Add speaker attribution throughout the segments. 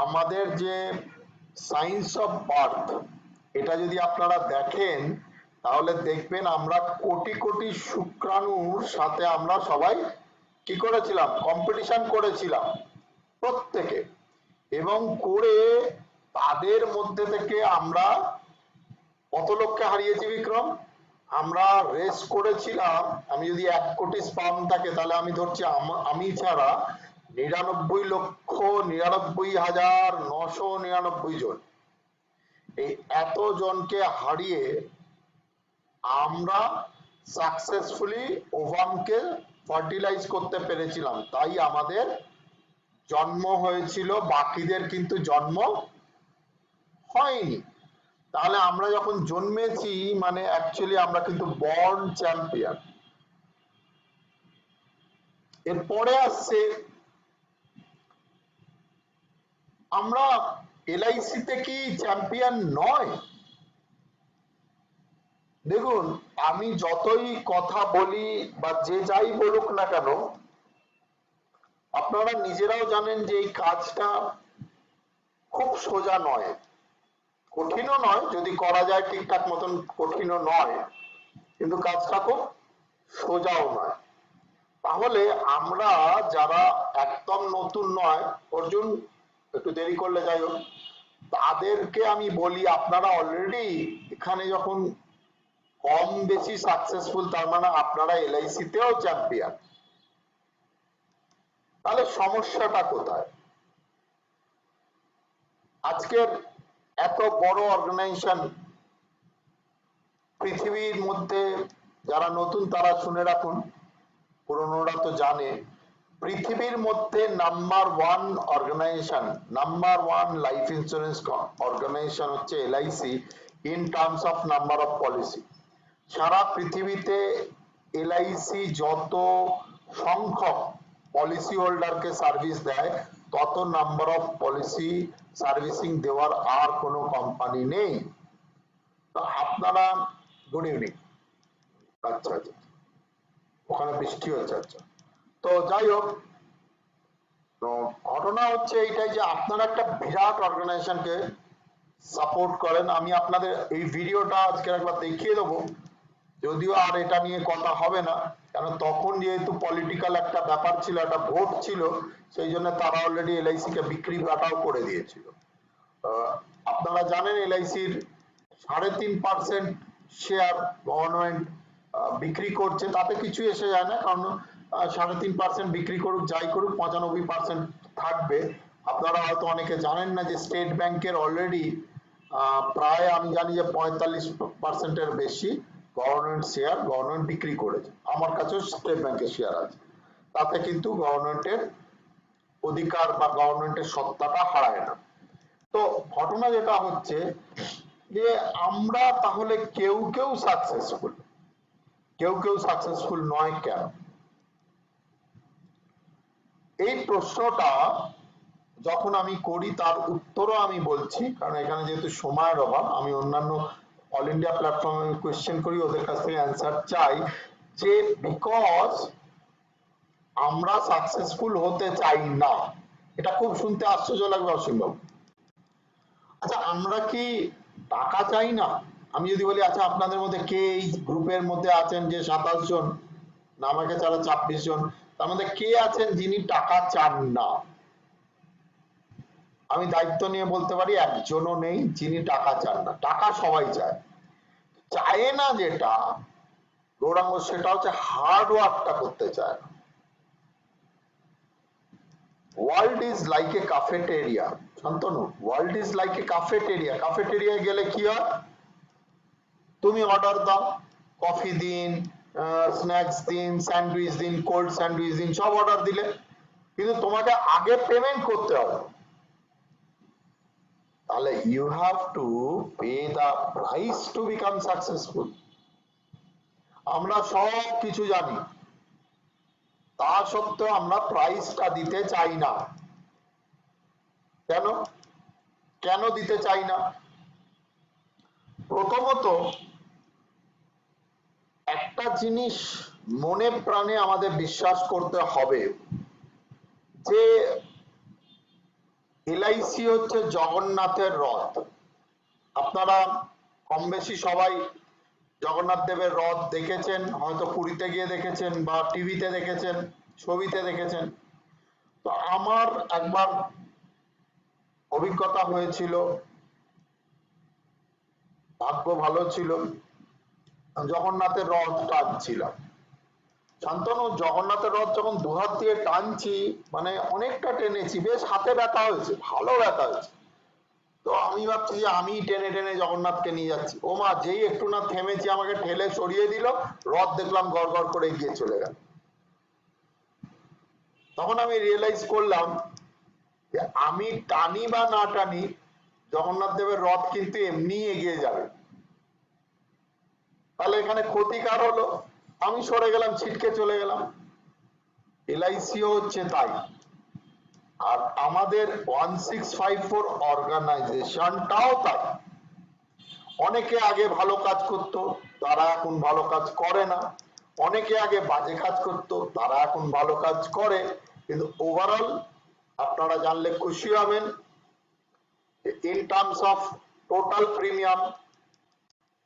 Speaker 1: আমাদের যে science of birth, এটা যদি আপনারা দেখেন তাহলে দেখবেন আমরা কোটি কোটি শুক্রাণুর সাথে আমরা সবাই কি করেছিলাম, কম্পিটিশন করেছিলাম প্রত্যেকে, এবং করে তাদের মধ্যে থেকে আমরা কত লোককে হারিয়েছি বিক্রম? আমরা রেস করেছিলাম, আমি যদি 1 কোটি স্পার্ম থাকে তাহলে আমি ধরছি আমি ছাড়া 99,99,999 জন, এই এত জনকে হারিয়ে আমরা সাকসেসফুলি ওভামকে ফার্টিলাইজ করতে পেরেছিলাম, তাই আমাদের জন্ম হয়েছিল, বাকিদের কিন্তু জন্ম হয়নি। তাহলে আমরা যখন জন্মেছি মানে অ্যাকচুয়ালি আমরা কিন্তু বর্ন চ্যাম্পিয়ন। এরপরে আসছে আমরা এলআইসি তে কি চ্যাম্পিয়ন নয়? দেখুন, আমি যতই কথা বলি বা যে যাই বলুক না কেন, আপনারা নিজেরাও জানেন যে এই কাজটা খুব সোজা নয়, কঠিনও নয়, যদি করা যায় ঠিকঠাক মতন কঠিনও নয়, কিন্তু কাজটা খুব সোজাও নয়। তাহলে আমরা যারা একদম নতুন নয়, অর্জুন একটু দেরি করলে যাই হোক, তাদেরকে আমি বলি আপনারা অলরেডি এখানে যখন কম বেশি সাকসেসফুল, তার মানে আপনারা এলআইসি তেও চ্যাম্পিয়ন। তাহলে সমস্যাটা কোথায়? আজকের এত বড় অর্গানাইজেশন পৃথিবীর মধ্যে, যারা নতুন তারা শুনে রাখুন, পুরনোরা তো জানে, পৃথিবীর মধ্যে number 1 organization, number 1 life insurance organization হচ্ছে LIC in terms of number of policy. সারা পৃথিবীতে এলআইসি যত সংখ্যক পলিসি হোল্ডারকে সার্ভিস দেয়, তত নাম্বার অফ পলিসি সার্ভিসিং দেওয়ার আর কোনো কোম্পানি নেই। তো আপনারা, গুড ইভিনিং, আচ্ছা আচ্ছা, ওখানে বৃষ্টি হচ্ছে, আচ্ছা। তো যাই হোক, তো ঘটনা হচ্ছে এইটাই যে আপনারা একটা বিরাট অর্গানাইজেশনকে সাপোর্ট করেন। আমি আপনাদের এই ভিডিওটা আজকে একবার দেখিয়ে দেবো, যদিও আর এটা নিয়ে কথা হবে না, কারণ তখন যেহেতু পলিটিক্যাল একটা ব্যাপার ছিল, একটা ভোট ছিল, সেই জন্য তারা অলরেডি এলআইসি কে বিক্রি বাটাও করে দিয়েছিল। আপনারা জানেন এলআইসির 3.5% শেয়ার গভর্নমেন্ট বিক্রি করছে, তাতে কিছু এসে যায় না, কারণ 3.5% বিক্রি করুক, যাই করুক, 95% থাকবে। আপনারা হয়তো অনেকে জানেন না যে স্টেট ব্যাংকের অলরেডি প্রায় আমি জানি যে 45%-এর বেশি গভর্নমেন্ট শেয়ার গভর্নমেন্ট বিক্রি করেছে। আমার কাছেও স্টেট ব্যাংকের শেয়ার আছে, তাতে কিন্তু গভর্নমেন্টের অধিকার বা গভর্নমেন্টের সত্তাটা হারায় না। তো ঘটনা যেটা হচ্ছে যে আমরা তাহলে কেউ কেউ সাকসেসফুল, কেউ কেউ সাকসেসফুল নয় কেন? এই প্রশ্নটা যখন আমি করি তার উত্তরও আমি বলছি, কারণ এখানে যেহেতু সময়ের অভাব, আমি অন্যান্য অল ইন্ডিয়া প্ল্যাটফর্মে কোয়েশ্চেন করি, ওদের কাছ থেকে অ্যান্সার চাই, যে বিকজ আমরা সাকসেসফুল হতে চাই না। এটা খুব শুনতে আশ্চর্য লাগবে অসীমবাবু। আচ্ছা, আমরা কি টাকা চাই না? আমি যদি বলি আচ্ছা আপনাদের মধ্যে কে এই গ্রুপের মধ্যে আছেন যে 27 জন, না আমাকে ছাড়া 26 জন, তার মধ্যে কে আছেন যিনি টাকা চান না? আমি দায়িত্ব নিয়ে বলতে পারি একজনও নেই যিনি টাকা চান না। টাকা সবাই চায়, চায় না যেটা গৌরাঙ্গ, সেটা হচ্ছে হার্ড ওয়ার্কটা করতে চায় না। World is like a cafeteria, Shantanu, world is like a cafeteria. কাফেটেরিয়ায় গেলে কি হয়? তুমি অর্ডার দাও, কফি দিন, স্ন্যাক্স দিন, স্যান্ডউইচ দিন, কোল্ড স্যান্ডউইচ দিন, সব অর্ডার দিলে, কিন্তু তোমাকে আগে পেমেন্ট করতে হবে। তাহলে you have to pay the price to become successful. আমরা সব কিছু জানি, তা সত্ত্বেও আমরা প্রাইসটা দিতে চাই না। কেন? কেন দিতে চাই না? প্রথমত, একটা জিনিস মনে প্রাণে আমাদের বিশ্বাস করতে হবে যে এলআইসি হচ্ছে জগন্নাথের রথ। আপনারা কম বেশি সবাই জগন্নাথ দেবের রথ দেখেছেন, হয়তো পুরীতে গিয়ে দেখেছেন বা টিভিতে দেখেছেন, ছবিতে দেখেছেন। তো আমার একবার অভিজ্ঞতা হয়েছিল, ভাগ্য ভালো ছিল, জগন্নাথের রথ টানছিলাম। শান্তনু, জগন্নাথের রথ যখন দুহাত দিয়ে টানছি, মানে অনেকটা টেনেছি, বেশ হাতে ব্যথা হয়েছে, ভালো ব্যথা হয়েছে। তো আমি ভাবছি যে আমি টেনে টেনে জগন্নাথকে নিয়ে যাচ্ছি, ও মা যেই একটু না থেমেছি আমাকে ঠেলে সরিয়ে দিল, রথ দেখলাম গড় গড় করে এগিয়ে চলে গেল। তখন আমি রিয়েলাইজ করলাম যে আমি টানি বা না টানি, জগন্নাথ দেবের রথ কিন্তু এমনি এগিয়ে যাবে। তাহলে এখানে ক্ষতি কার হলো? আমি সরে গেলাম, ছিটকে চলে গেলাম। এলআইসিও হচ্ছে তাই। আর আমাদের 1654 অর্গানাইজেশনটাও তাই। অনেকে আগে ভালো কাজ করত, তারা এখন ভালো কাজ করে না। অনেকে আগে বাজে কাজ করত, তারা এখন ভালো কাজ করে। কিন্তু ওভারঅল আপনারা জানলে খুশি হবেন, in terms of total premium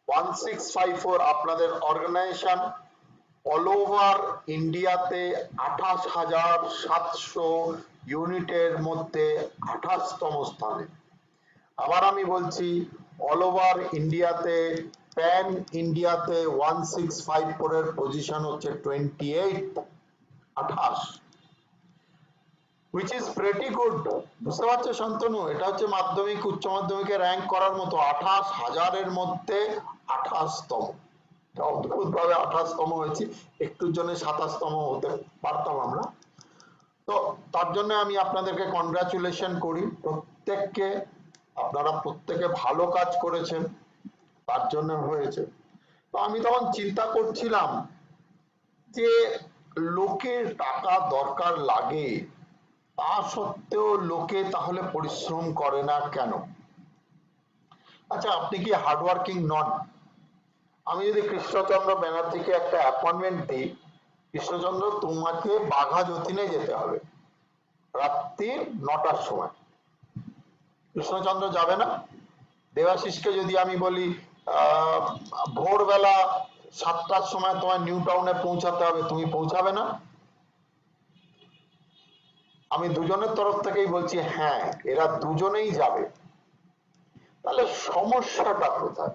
Speaker 1: 1654 আপনাদের অর্গানাইজেশন অল ওভার ইন্ডিয়াতে 28,700 ইউনিটের মধ্যে 28তম স্থানে। আবার আমি বলছি, অল ওভার ইন্ডিয়াতে, প্যান ইন্ডিয়াতে 1654 এর পজিশন হচ্ছে 28, 28, which is pretty good। বুঝতে পারছো শান্তনু? এটা হচ্ছে মাধ্যমিক উচ্চ মাধ্যমিকে র্যাঙ্ক করার মতো। 28,000-এর মধ্যে 28তম। অদ্ভুত ভাবে 28তম হয়েছি, একটুর জন্য 27তম হতে পারতাম আমরা। তো তার জন্য আমি আপনাদেরকে কনগ্রাচুলেশন করি প্রত্যেককে। আপনারা প্রত্যেকে ভালো কাজ করেছেন, তার জন্য হয়েছে। তো আমি তখন চিন্তা করছিলাম যে লোকের টাকা দরকার লাগে, তা সত্ত্বেও লোকে তাহলে পরিশ্রম করে না কেন? আচ্ছা, আপনি কি হার্ডওয়ার্কিং নন? আমি যদি কৃষ্ণচন্দ্র ব্যানার্জিকে একটা অ্যাপয়েন্টমেন্ট দিই, কৃষ্ণচন্দ্র তোমাকে বাঘা যতীনে যেতে হবে রাত্রি 9টার সময়, কৃষ্ণচন্দ্র যাবে না? দেবাশিসকে যদি আমি বলি ভোরবেলা 7টার সময় তোমার নিউ টাউনে পৌঁছাতে হবে, তুমি পৌঁছাবে না? আমি দুজনের তরফ থেকেই বলছি হ্যাঁ, এরা দুজনেই যাবে। তাহলে সমস্যাটা কোথায়?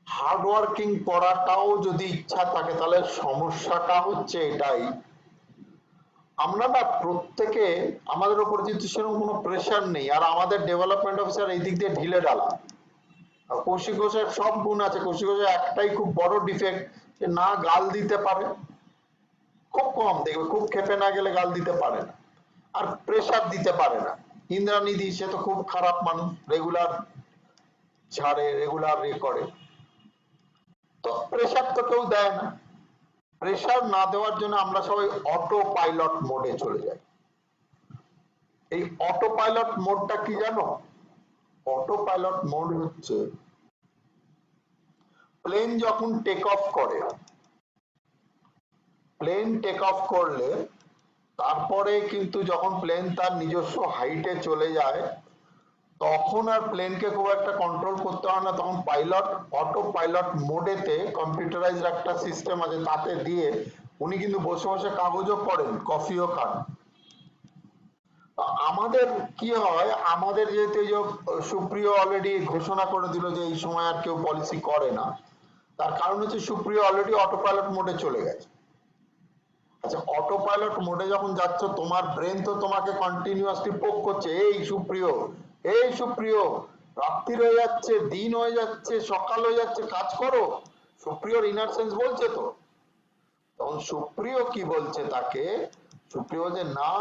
Speaker 1: হার্ডওয়ার্কিং করাটাও যদি ইচ্ছা থাকে, তাহলে সমস্যাটা হচ্ছে এটাই, আমরা না প্রত্যেকে, আমাদের উপর যেহেতু সেরকম কোনো প্রেশার নেই, আর আমাদের ডেভেলপমেন্ট অফিসার এই দিক দিয়ে ঢিলে ঢালা। কৌশিক ঘোষের সব গুণ আছে, কৌশিক ঘোষের একটাই খুব বড় ডিফেক্ট, যে না গাল দিতে পারে, খুব কম দেখবে, খুব খেপে না গেলে গাল দিতে পারে না, আর প্রেশার দিতে পারে না। ইন্দ্রানিধি, সে তো খুব খারাপ মানুষ, রেগুলার ছাড়ে, রেগুলার করে, তো প্রেশার তো কেউ দেয় না। প্রেশার না দেওয়ার জন্য আমরা সবাই অটো পাইলট মোডে চলে যাই। এই অটো পাইলট মোডটা কি জানো? অটো পাইলট মোড হচ্ছে প্লেন যখন টেক অফ করে, প্লেন টেক অফ করলে তারপরে কিন্তু যখন প্লেন তার নিজস্ব হাইটে চলে যায়, তখন আর প্লেনকে খুব একটা কন্ট্রোল করতে হয় না। তখন পাইলট অটো পাইলট মোডেতে কম্পিউটারাইজড একটা সিস্টেম আছে, তাতে দিয়ে উনি কিন্তু বসে বসে কাগজও পড়েন, কফিও খান। আমাদের কি হয়, আমাদের যেহেতু সুপ্রিয় অলরেডি ঘোষণা করে দিল যে এই সময় আর কেউ পলিসি করে না, তার কারণ হচ্ছে সুপ্রিয় অলরেডি অটো পাইলট মোডে চলে গেছে। আচ্ছা, অটো পাইলট মোডে যখন যাচ্ছ, তোমার ব্রেন তো তোমাকে কন্টিনিউয়াসলি পোক করছে, এই সুপ্রিয়, এই সুপ্রিয়, রাত্রি হয়ে যাচ্ছে, দিন হয়ে যাচ্ছে, সকাল হয়ে যাচ্ছে, কাজ করো। সুপ্রিয়র ইনার সেন্স বলছে তো। তখন সুপ্রিয় কি বলছে তাকে? সুপ্রিয় যে না,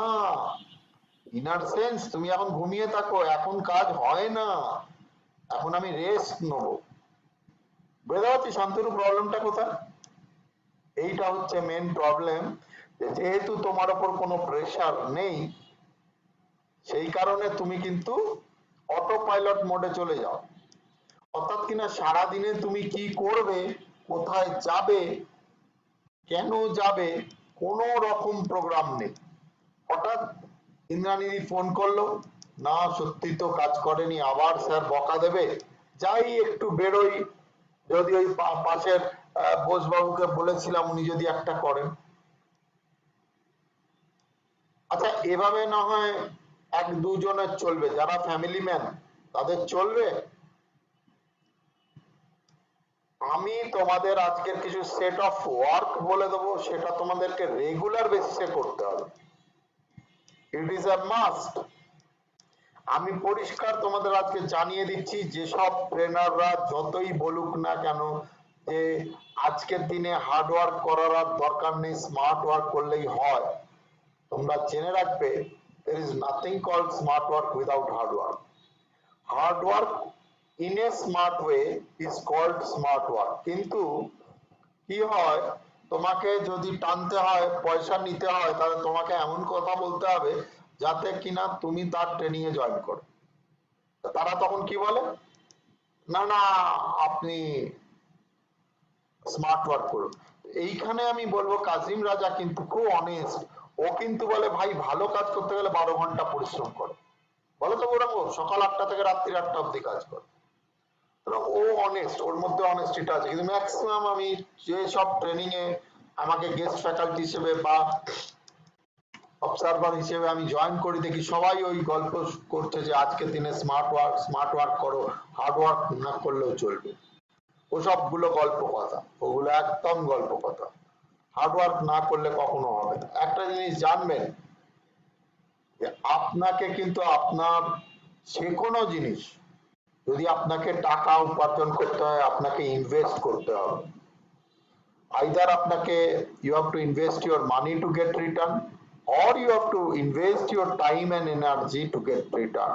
Speaker 1: ইনার সেন্স তুমি এখন ঘুমিয়ে থাকো, এখন কাজ হয় না, এখন আমি রেস্ট নেব। বুঝতে পারছি শান্তনু প্রবলেমটা কোথায়? এইটা হচ্ছে মেন প্রবলেম, যেহেতু তোমার উপর কোনো প্রেশার নেই, সেই কারণে তুমি কিন্তু অটো পাইলট মোডে চলে যাও। অর্থাৎ কিনা সারাদিনে তুমি কি করবে, কোথায় যাবে, কেন যাবে, কোনো রকম প্রোগ্রাম নেই। হঠাৎ ইন্দ্রাণী ফোন করলো, না সত্যি তো কাজ করেনি, আবার স্যার বকা দেবে, যাই একটু বেরোই, যদি ওই পাশের বোসবাবুকে বলেছিলাম উনি যদি একটা করেন। আচ্ছা এভাবে না হয় এক দুজনের চলবে, যারা ফ্যামিলি ম্যান তাদের চলবে। আমি তোমাদের আজকের কিছু সেট অফ ওয়ার্ক বলে দেবো, সেটা তোমাদেরকে রেগুলার বেসিসে করতে হবে, ইট ইজ আ মাস্ট। আমি পরিষ্কার তোমাদের আজকে জানিয়ে দিচ্ছি, যেসব ট্রেনাররা যতই বলুক না কেন যে আজকের দিনে হার্ড ওয়ার্ক করার আর দরকার নেই, স্মার্ট ওয়ার্ক করলেই হয়, তোমরা জেনে রাখবে there is nothing called smart work without hard work. Hard work in a smart way is called smart work. কিন্তু কি হয়, তোমাকে যদি টানতে হয়, পয়সা নিতে হয়, তাহলে তোমাকে এমন কথা বলতে হবে যাতে কিনা তুমি তার ট্রেনিং এ জয়েন করো। তারা তখন কি বলে, না না আপনি স্মার্ট ওয়ার্ক করুন। এইখানে আমি বলবো কাজিম রাজা কিন্তু খুব অনেস্ট, ও কিন্তু বলে ভাই ভালো কাজ করতে গেলে 12 ঘন্টা পরিশ্রম করো, বলো তো ওরকম সকাল 8টা থেকে রাত্রি 8টা অব্দি কাজ করে। ও অনেস্ট, ওর মধ্যে অনেস্টিটা আছে। কিন্তু ম্যাক্সিমাম আমি যে সব ট্রেনিং এ আমাকে গেস্ট ফ্যাকাল্টি হিসেবে বা অবজারভার হিসেবে আমি জয়েন করি, দেখি সবাই ওই গল্প করছে যে আজকের দিনে স্মার্ট ওয়ার্ক করো, হার্ড ওয়ার্ক না করলেও চলবে। ওসবগুলো গল্প কথা, ওগুলো একদম গল্প কথা, হার্ড ওয়ার্ক না করলে কখনো হবে না। একটা জিনিস জানবেন, আপনাকে কিন্তু আপনার যে কোনো জিনিস যদি আপনাকে টাকা উপার্জন করতে হয়, আপনাকে ইনভেস্ট করতে হবে। আইদার আপনাকে you have to invest your money to get return, or you have to invest your time and energy to get return.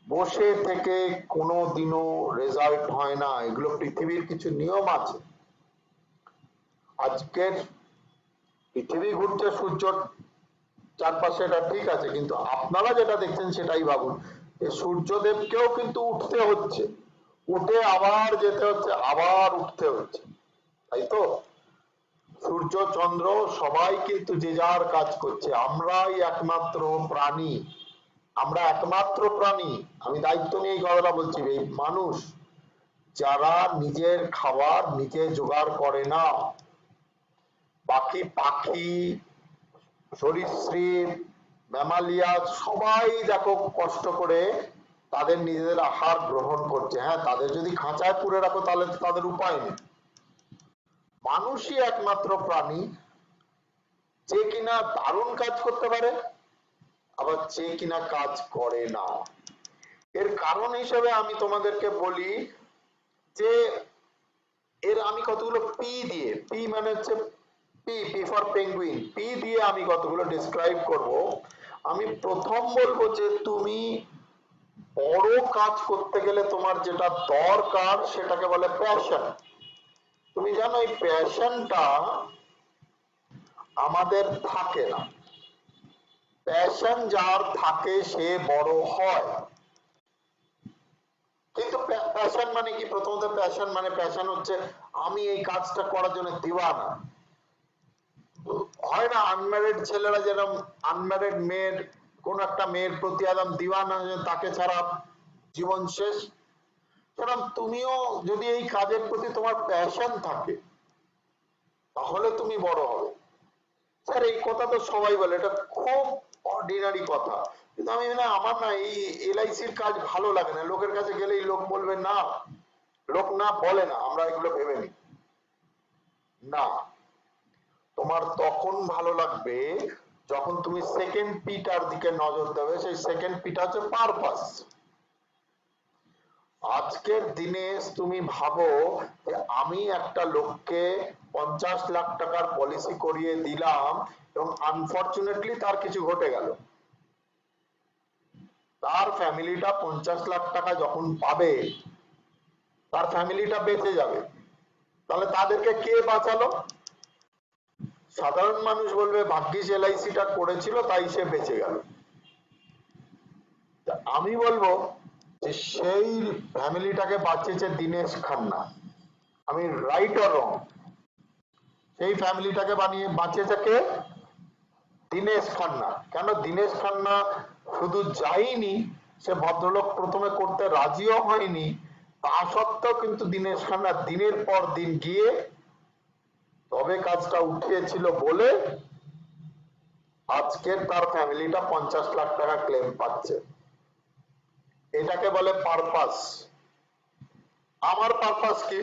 Speaker 1: বসে থেকে কোনো দিনও রেজাল্ট হয় না, এগুলো পৃথিবীর কিছু নিয়ম আছে। আজকের পৃথিবী ঘুরছে সূর্য চারপাশে, এটা ঠিক আছে, কিন্তু আপনারা যেটা দেখছেন সেটাই ভাবুন, যে সূর্যদেবকেও কিন্তু উঠতে হচ্ছে, উঠে আবার যেতে হচ্ছে, আবার উঠতে হচ্ছে, তাই তো? সূর্য চন্দ্র সবাই কিন্তু যে যার কাজ করছে, আমরাই একমাত্র প্রাণী, আমরা একমাত্র প্রাণী, আমি দায়িত্ব নিয়ে এই কথাটা বলছি, এই মানুষ যারা নিজের খাবার নিজে জোগাড় করে না। বাকি পাখি, সরীসৃপ, ম্যামালিয়া সবাই দেখো কষ্ট করে তাদের নিজেদের আহার গ্রহণ করছে। হ্যাঁ, তাদের যদি খাঁচায় পুরে রাখো তাহলে তাদের উপায় নেই। মানুষই একমাত্র প্রাণী যে কিনা দারুণ কাজ করতে পারে, আবার যে কিনা কাজ করে না। এর কারণ হিসেবে আমি তোমাদেরকে বলি যে এর আমি কতগুলো পি দিয়ে, পি মানে হচ্ছে পি ফর পেঙ্গুইন, পি দিয়ে আমি কতগুলো ডিসক্রাইব করব। আমি প্রথম বলবো যে তুমি বড় কাজ করতে গেলে তোমার যেটা দরকার সেটাকে বলে প্যাশন। তুমি জানো এই প্যাশনটা আমাদের থাকে না, প্যাশন যার থাকে সে বড় হয়। কিন্তু প্যাশন মানে কি? প্রথমত প্যাশন হচ্ছে আমি এই কাজটা করার জন্য দিওয়ানা। হয় না আনম্যারিড ছেলেরা যেরকম আনম্যারিড মেয়ের, কোন একটা মেয়ের প্রতি একদম দিওয়ানা, তাকে ছাড়া জীবন শেষ, সেরকম তুমিও যদি এই কাজের প্রতি তোমার প্যাশন থাকে তাহলে তুমি বড় হবে। স্যার এই কথা তো সবাই বলে, এটা খুব অর্ডিনারি কথা, কিন্তু আমি না, আমার না এই এলআইসির কাজ ভালো লাগে না। লোকের কাছে গেলেই লোক বলবে না, লোক না বলে না, আমরা এগুলো ভেবে নিই না। তোমার তখন ভালো লাগবে যখন তুমি সেকেন্ড পিটার দিকে নজর দেবে। সেই সেকেন্ড পিটা হচ্ছে পারপাস। আজকের দিনে তুমি ভাবো যে আমি একটা লোককে 50 লাখ টাকার পলিসি করিয়ে দিলাম এবং আনফরচুনেটলি তার কিছু ঘটে গেল, তার ফ্যামিলিটা 50 লাখ টাকা যখন পাবে, তার ফ্যামিলিটা বেঁচে যাবে, তাহলে তাদেরকে কে বাঁচালো? সাধারণ মানুষ বলবে ভাগ্যিস এলআইসিটা করেছিল তাই সে বেঁচে গেল। আমি বলবো যে সেই ফ্যামিলিটাকে বাঁচিয়েছে দীনেশ খান্না, আমি রাইট অর রং? সেই ফ্যামিলিটাকে বাঁচিয়েছে কে? দীনেশ খান্না। কেন? দীনেশ খান্না শুধু যায়নি, সে ভদ্রলোক প্রথমে করতে রাজিও হয়নি, তা সত্ত্বেও কিন্তু দিনেশ খান্না দিনের পর দিন গিয়ে তবে কাজটা উঠিয়েছিল বলে আজকের তার ফ্যামিলিটা 50 লাখ টাকা ক্লেম পাচ্ছে। এটাকে বলে পারপাস। আমার পারপাস কি?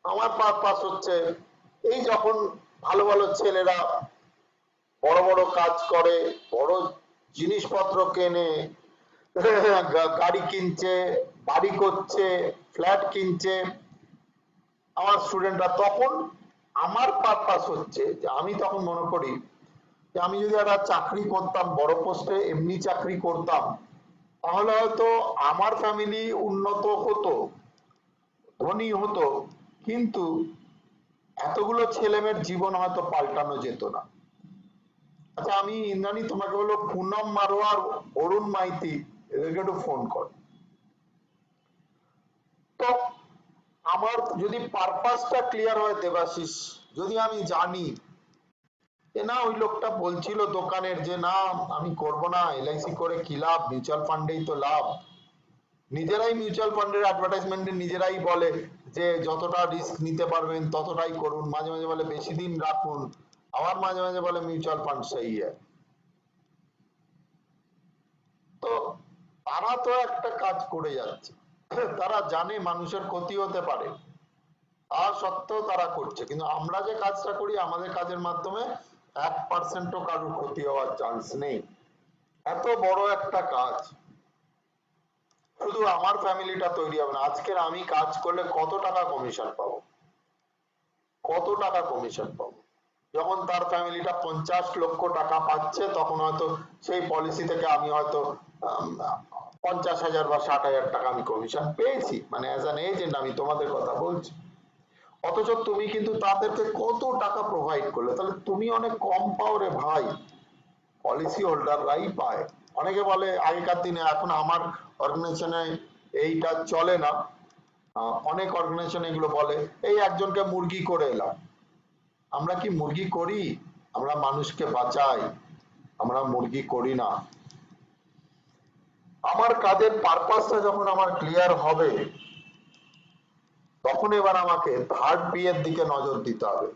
Speaker 1: আমার পারপাস হচ্ছে এই যখন ভালো ভালো ছেলেরা বড় বড় কাজ করে, বড় জিনিসপত্র কেনে, গাড়ি কিনছে, বাড়ি করছে, ফ্ল্যাট কিনছে, আমার স্টুডেন্টরা, তখন আমার পারপাস হচ্ছে যে আমি তখন মনে করি যে আমি যদি একটা চাকরি করতাম, বড় পোস্টে এমনি চাকরি করতাম, তাহলে হয়তো আমার ফ্যামিলি উন্নত হতো, ধনী হতো, কিন্তু এতগুলো ছেলেমেয়ের জীবন হয়তো পাল্টানো যেত না। আচ্ছা, আমি ইন্দ্রাণী তোমাকে বলবো, পুনম মারোয়ার, অরুণ মাইতি, এদেরকে একটু ফোন কর। তো আমার যদি পারপাসটা ক্লিয়ার হয় দেবাশিস, যদি আমি জানি যে না ওই লোকটা বলছিল দোকানের যে না আমি করব না, এলআইসি করে কি লাভ, মিউচুয়াল ফান্ডেই তো লাভ, নিজেরাই মিউচুয়াল ফান্ডের অ্যাডভার্টাইজমেন্টে নিজেরাই বলে যে যতটা রিস্ক নিতে পারবেন ততটাই করুন, মাঝে মাঝে বলে বেশি দিন রাখুন, আবার মাঝে মাঝে বলে মিউচুয়াল ফান্ড সেই তো তারা তো একটা কাজ করে যাচ্ছে, তারা জানে মানুষের ক্ষতি হতে পারে, আর সত্ত্বেও তারা করছে। কিন্তু আমরা যে কাজটা করি, আমাদের কাজের মাধ্যমে 1%ও কারোর ক্ষতি হওয়ার চান্স নেই। এত বড় একটা কাজ, শুধু আমার ফ্যামিলিটা তৈরি হবে না, আজকের আমি কাজ করলে কত টাকা কমিশন পাবো, কত টাকা কমিশন পাবো। যখন তার ফ্যামিলিটা 50 লক্ষ টাকা পাচ্ছে, তখন হয়তো সেই পলিসি থেকে আমি হয়তো 50,000 বা 60,000 টাকা আমি কমিশন পেয়েছি, মানে অ্যাজ অ্যান এজেন্ট আমি তোমাদের কথা বলছি। অথচ তুমি কিন্তু তাদেরকে কত টাকা প্রোভাইড করলে, তাহলে তুমি অনেক কম পাও রে ভাই, পলিসি হোল্ডাররাই পায়। অনেকে বলে আগেকার দিনে, এখন আমার অর্গানাইজেশনে এইটা চলে না, অনেক অর্গানাইজেশন এগুলো বলে এই একজনকে মুরগি করে এলাম। আমরা কি মুরগি করি? আমরা মানুষকে বাঁচাই, আমরা মুরগি করি না। আমার কাজের পারপাসটা যখন আমার ক্লিয়ার হবে, তখন এবার আমাকে থার্ড পি এর দিকে নজর দিতে হবে।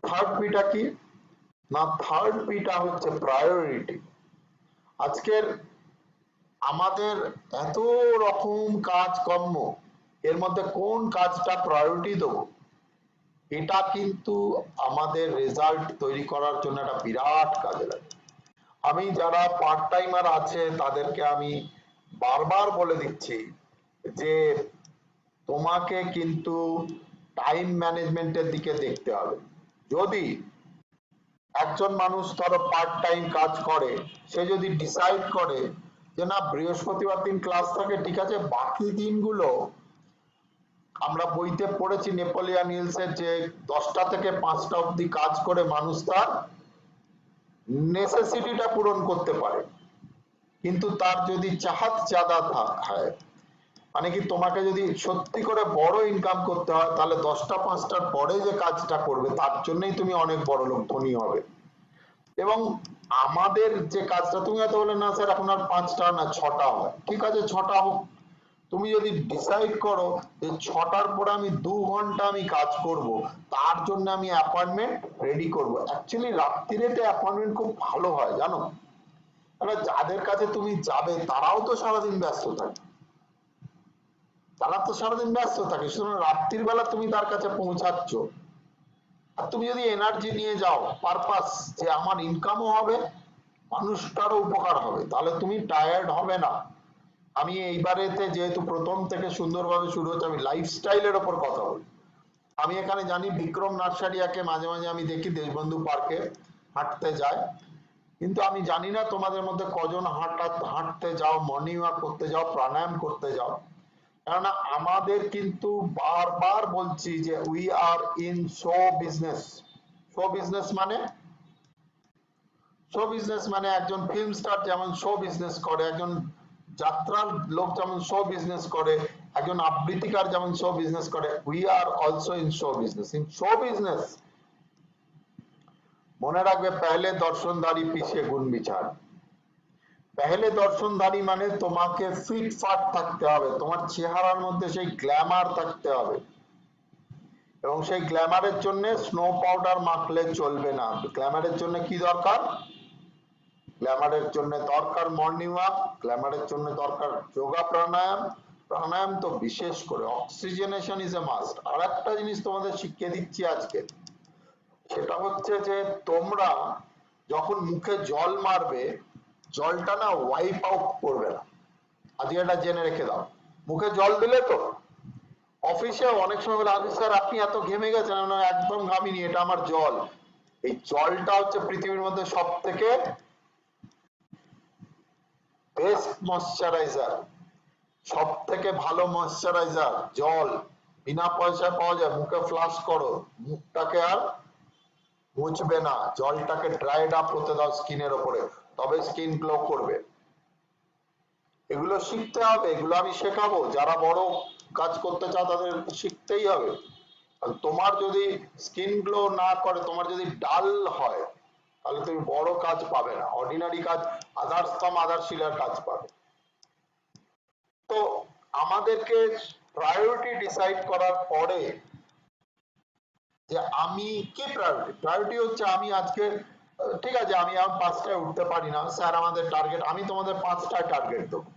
Speaker 1: থার্ড পিটা কি না, থার্ড পিটা হচ্ছে প্রায়োরিটি। আজকের আমাদের এত রকম কাজকর্ম, এর মধ্যে কোন কাজটা প্রায়োরিটি দেবো, এটা কিন্তু আমাদের রেজাল্ট তৈরি করার জন্য একটা বিরাট কাজে লাগে। আমি যারা পার্ট টাইমার আছে তাদেরকে আমি বারবার বলে দিচ্ছি যে তোমাকে কিন্তু টাইম ম্যানেজমেন্টের দিকে দেখতে হবে। যদি একজন মানুষ ধরো পার্ট টাইম কাজ করে, সে যদি ডিসাইড করে যে না বৃহস্পতিবার দিন ক্লাস থাকে, ঠিক আছে, বাকি দিনগুলো আমরা বইতে পড়েছি নেপোলিয়ান হিলসের যে 10টা থেকে 5টা অবধি কাজ করে মানুষ তার নেসেসিটিটা পূরণ করতে পারে, কিন্তু তার যদি চাহাত জাদা হয়, মানে কি তোমাকে যদি সত্যি করে বড় ইনকাম করতে হয়, তাহলে 10টা 5টার পরে যে কাজটা করবে তার জন্যই তুমি অনেক বড় লোক, ধনী হবে। এবং আমাদের যে কাজটা, তুমি হয়তো বলে না স্যার এখন আর 5টা না 6টা হয়, ঠিক আছে 6টা হোক। তুমি যদি ডিসাইড করো যে 6টার পরে আমি 2 ঘন্টা আমি কাজ করব, তার জন্য আমি অ্যাপয়েন্টমেন্ট রেডি করব। অ্যাকচুয়ালি রাত্রিরেতে অ্যাপয়েন্টমেন্ট খুব ভালো হয় জানো, কারণ যাদের কাছে তুমি যাবে তারাও তো সারাদিন ব্যস্ত থাকে, তারা তো সারাদিন ব্যস্ত থাকে, সুতরাং রাত্রির বেলা তুমি তার কাছে পৌঁছাচ্ছ, আর তুমি যদি এনার্জি নিয়ে যাও, পারপাস যে আমার ইনকামও হবে, মানুষটারও উপকার হবে, তাহলে তুমি টায়ার্ড হবে না। আমি এইবারেতে যেহেতু প্রথম থেকে সুন্দরভাবে শুরু হচ্ছে, আমি লাইফস্টাইলের ওপর কথা বলি। আমি এখানে জানি বিক্রম নার্সারিয়াকে মাঝে মাঝে আমি দেখি দেশবন্ধু পার্কে হাঁটতে যায়, কিন্তু আমি জানি না তোমাদের মধ্যে কজন হাঁটতে যাও, মর্নিং ওয়াক করতে যাও, প্রাণায়াম করতে যাও। কেননা আমাদের কিন্তু বারবার বলছি যে we are in show business. Show business মানে, শো বিজনেস মানে একজন ফিল্ম স্টার যেমন শো বিজনেস করে, একজন যাত্রার লোক যেমন শো বিজনেস করে, একজন আবৃত্তিকার যেমন শো বিজনেস করে, we are also in show business. In show business মনে রাখবে पहले दर्शनधारी पीछे गुण विचार। पहले दर्शनधारी মানে তোমাকে ফিটফাট থাকতে হবে, তোমার চেহারার মধ্যে সেই গ্ল্যামার থাকতে হবে, এবং সেই গ্ল্যামারের জন্য স্নো পাউডার মাখলে চলবে না। গ্ল্যামারের জন্য কি দরকার? গ্ল্যামারের জন্য দরকার মর্নিং ওয়াক, গ্ল্যামারের জন্য দরকার যোগা প্রাণায়াম। প্রাণায়াম তো বিশেষ করে অক্সিজেনেশন ইজ এ মাস্ট। আর একটা জিনিস তোমাদের শিখিয়ে দিচ্ছি আজকে, সেটা হচ্ছে যে তোমরা যখন মুখে জল মারবে, জলটা না ওয়াইপ আউট করবে না। আজকে এটা জেনে রেখে দাও। মুখে জল দিলে তো অফিসে অনেক সময় বলে, আরে স্যার আপনি এত ঘেমে গেছেন। না, একদম ঘামিনি, এটা আমার জল। এই জলটা হচ্ছে পৃথিবীর মধ্যে সব থেকে বেস্ট ময়শ্চারাইজার, সব থেকে ভালো ময়শ্চারাইজার জল। বিনা পয়সায় পাওয়া যায়। মুখে ফ্লাশ করো, মুখটাকে আর মুছবে না, জলটাকে ড্রাইড আপ হতে দাও স্কিনের ওপরে, তবে স্কিন গ্লো করবে। এগুলো শিখতে হবে, এগুলো আমি শেখাবো। যারা বড় কাজ করতে চাও তাদের শিখতেই হবে। আর তোমার যদি স্কিন গ্লো না করে, তোমার যদি ডাল হয়, তাহলে তুমি বড় কাজ পাবে না, অর্ডিনারি কাজ, আদার্স কাম আদার্সিলার কাজ পাবে। তো আমাদেরকে প্রায়োরিটি ডিসাইড করার পরে যে আমি কি প্রায়োরিটি, প্রায়োরিটি হচ্ছে আমি আজকে ঠিক আছে আমি আর 5টায় উঠতে পারি না স্যার, আমাদের টার্গেট, আমি তোমাদের 5টায় টার্গেট দেবো।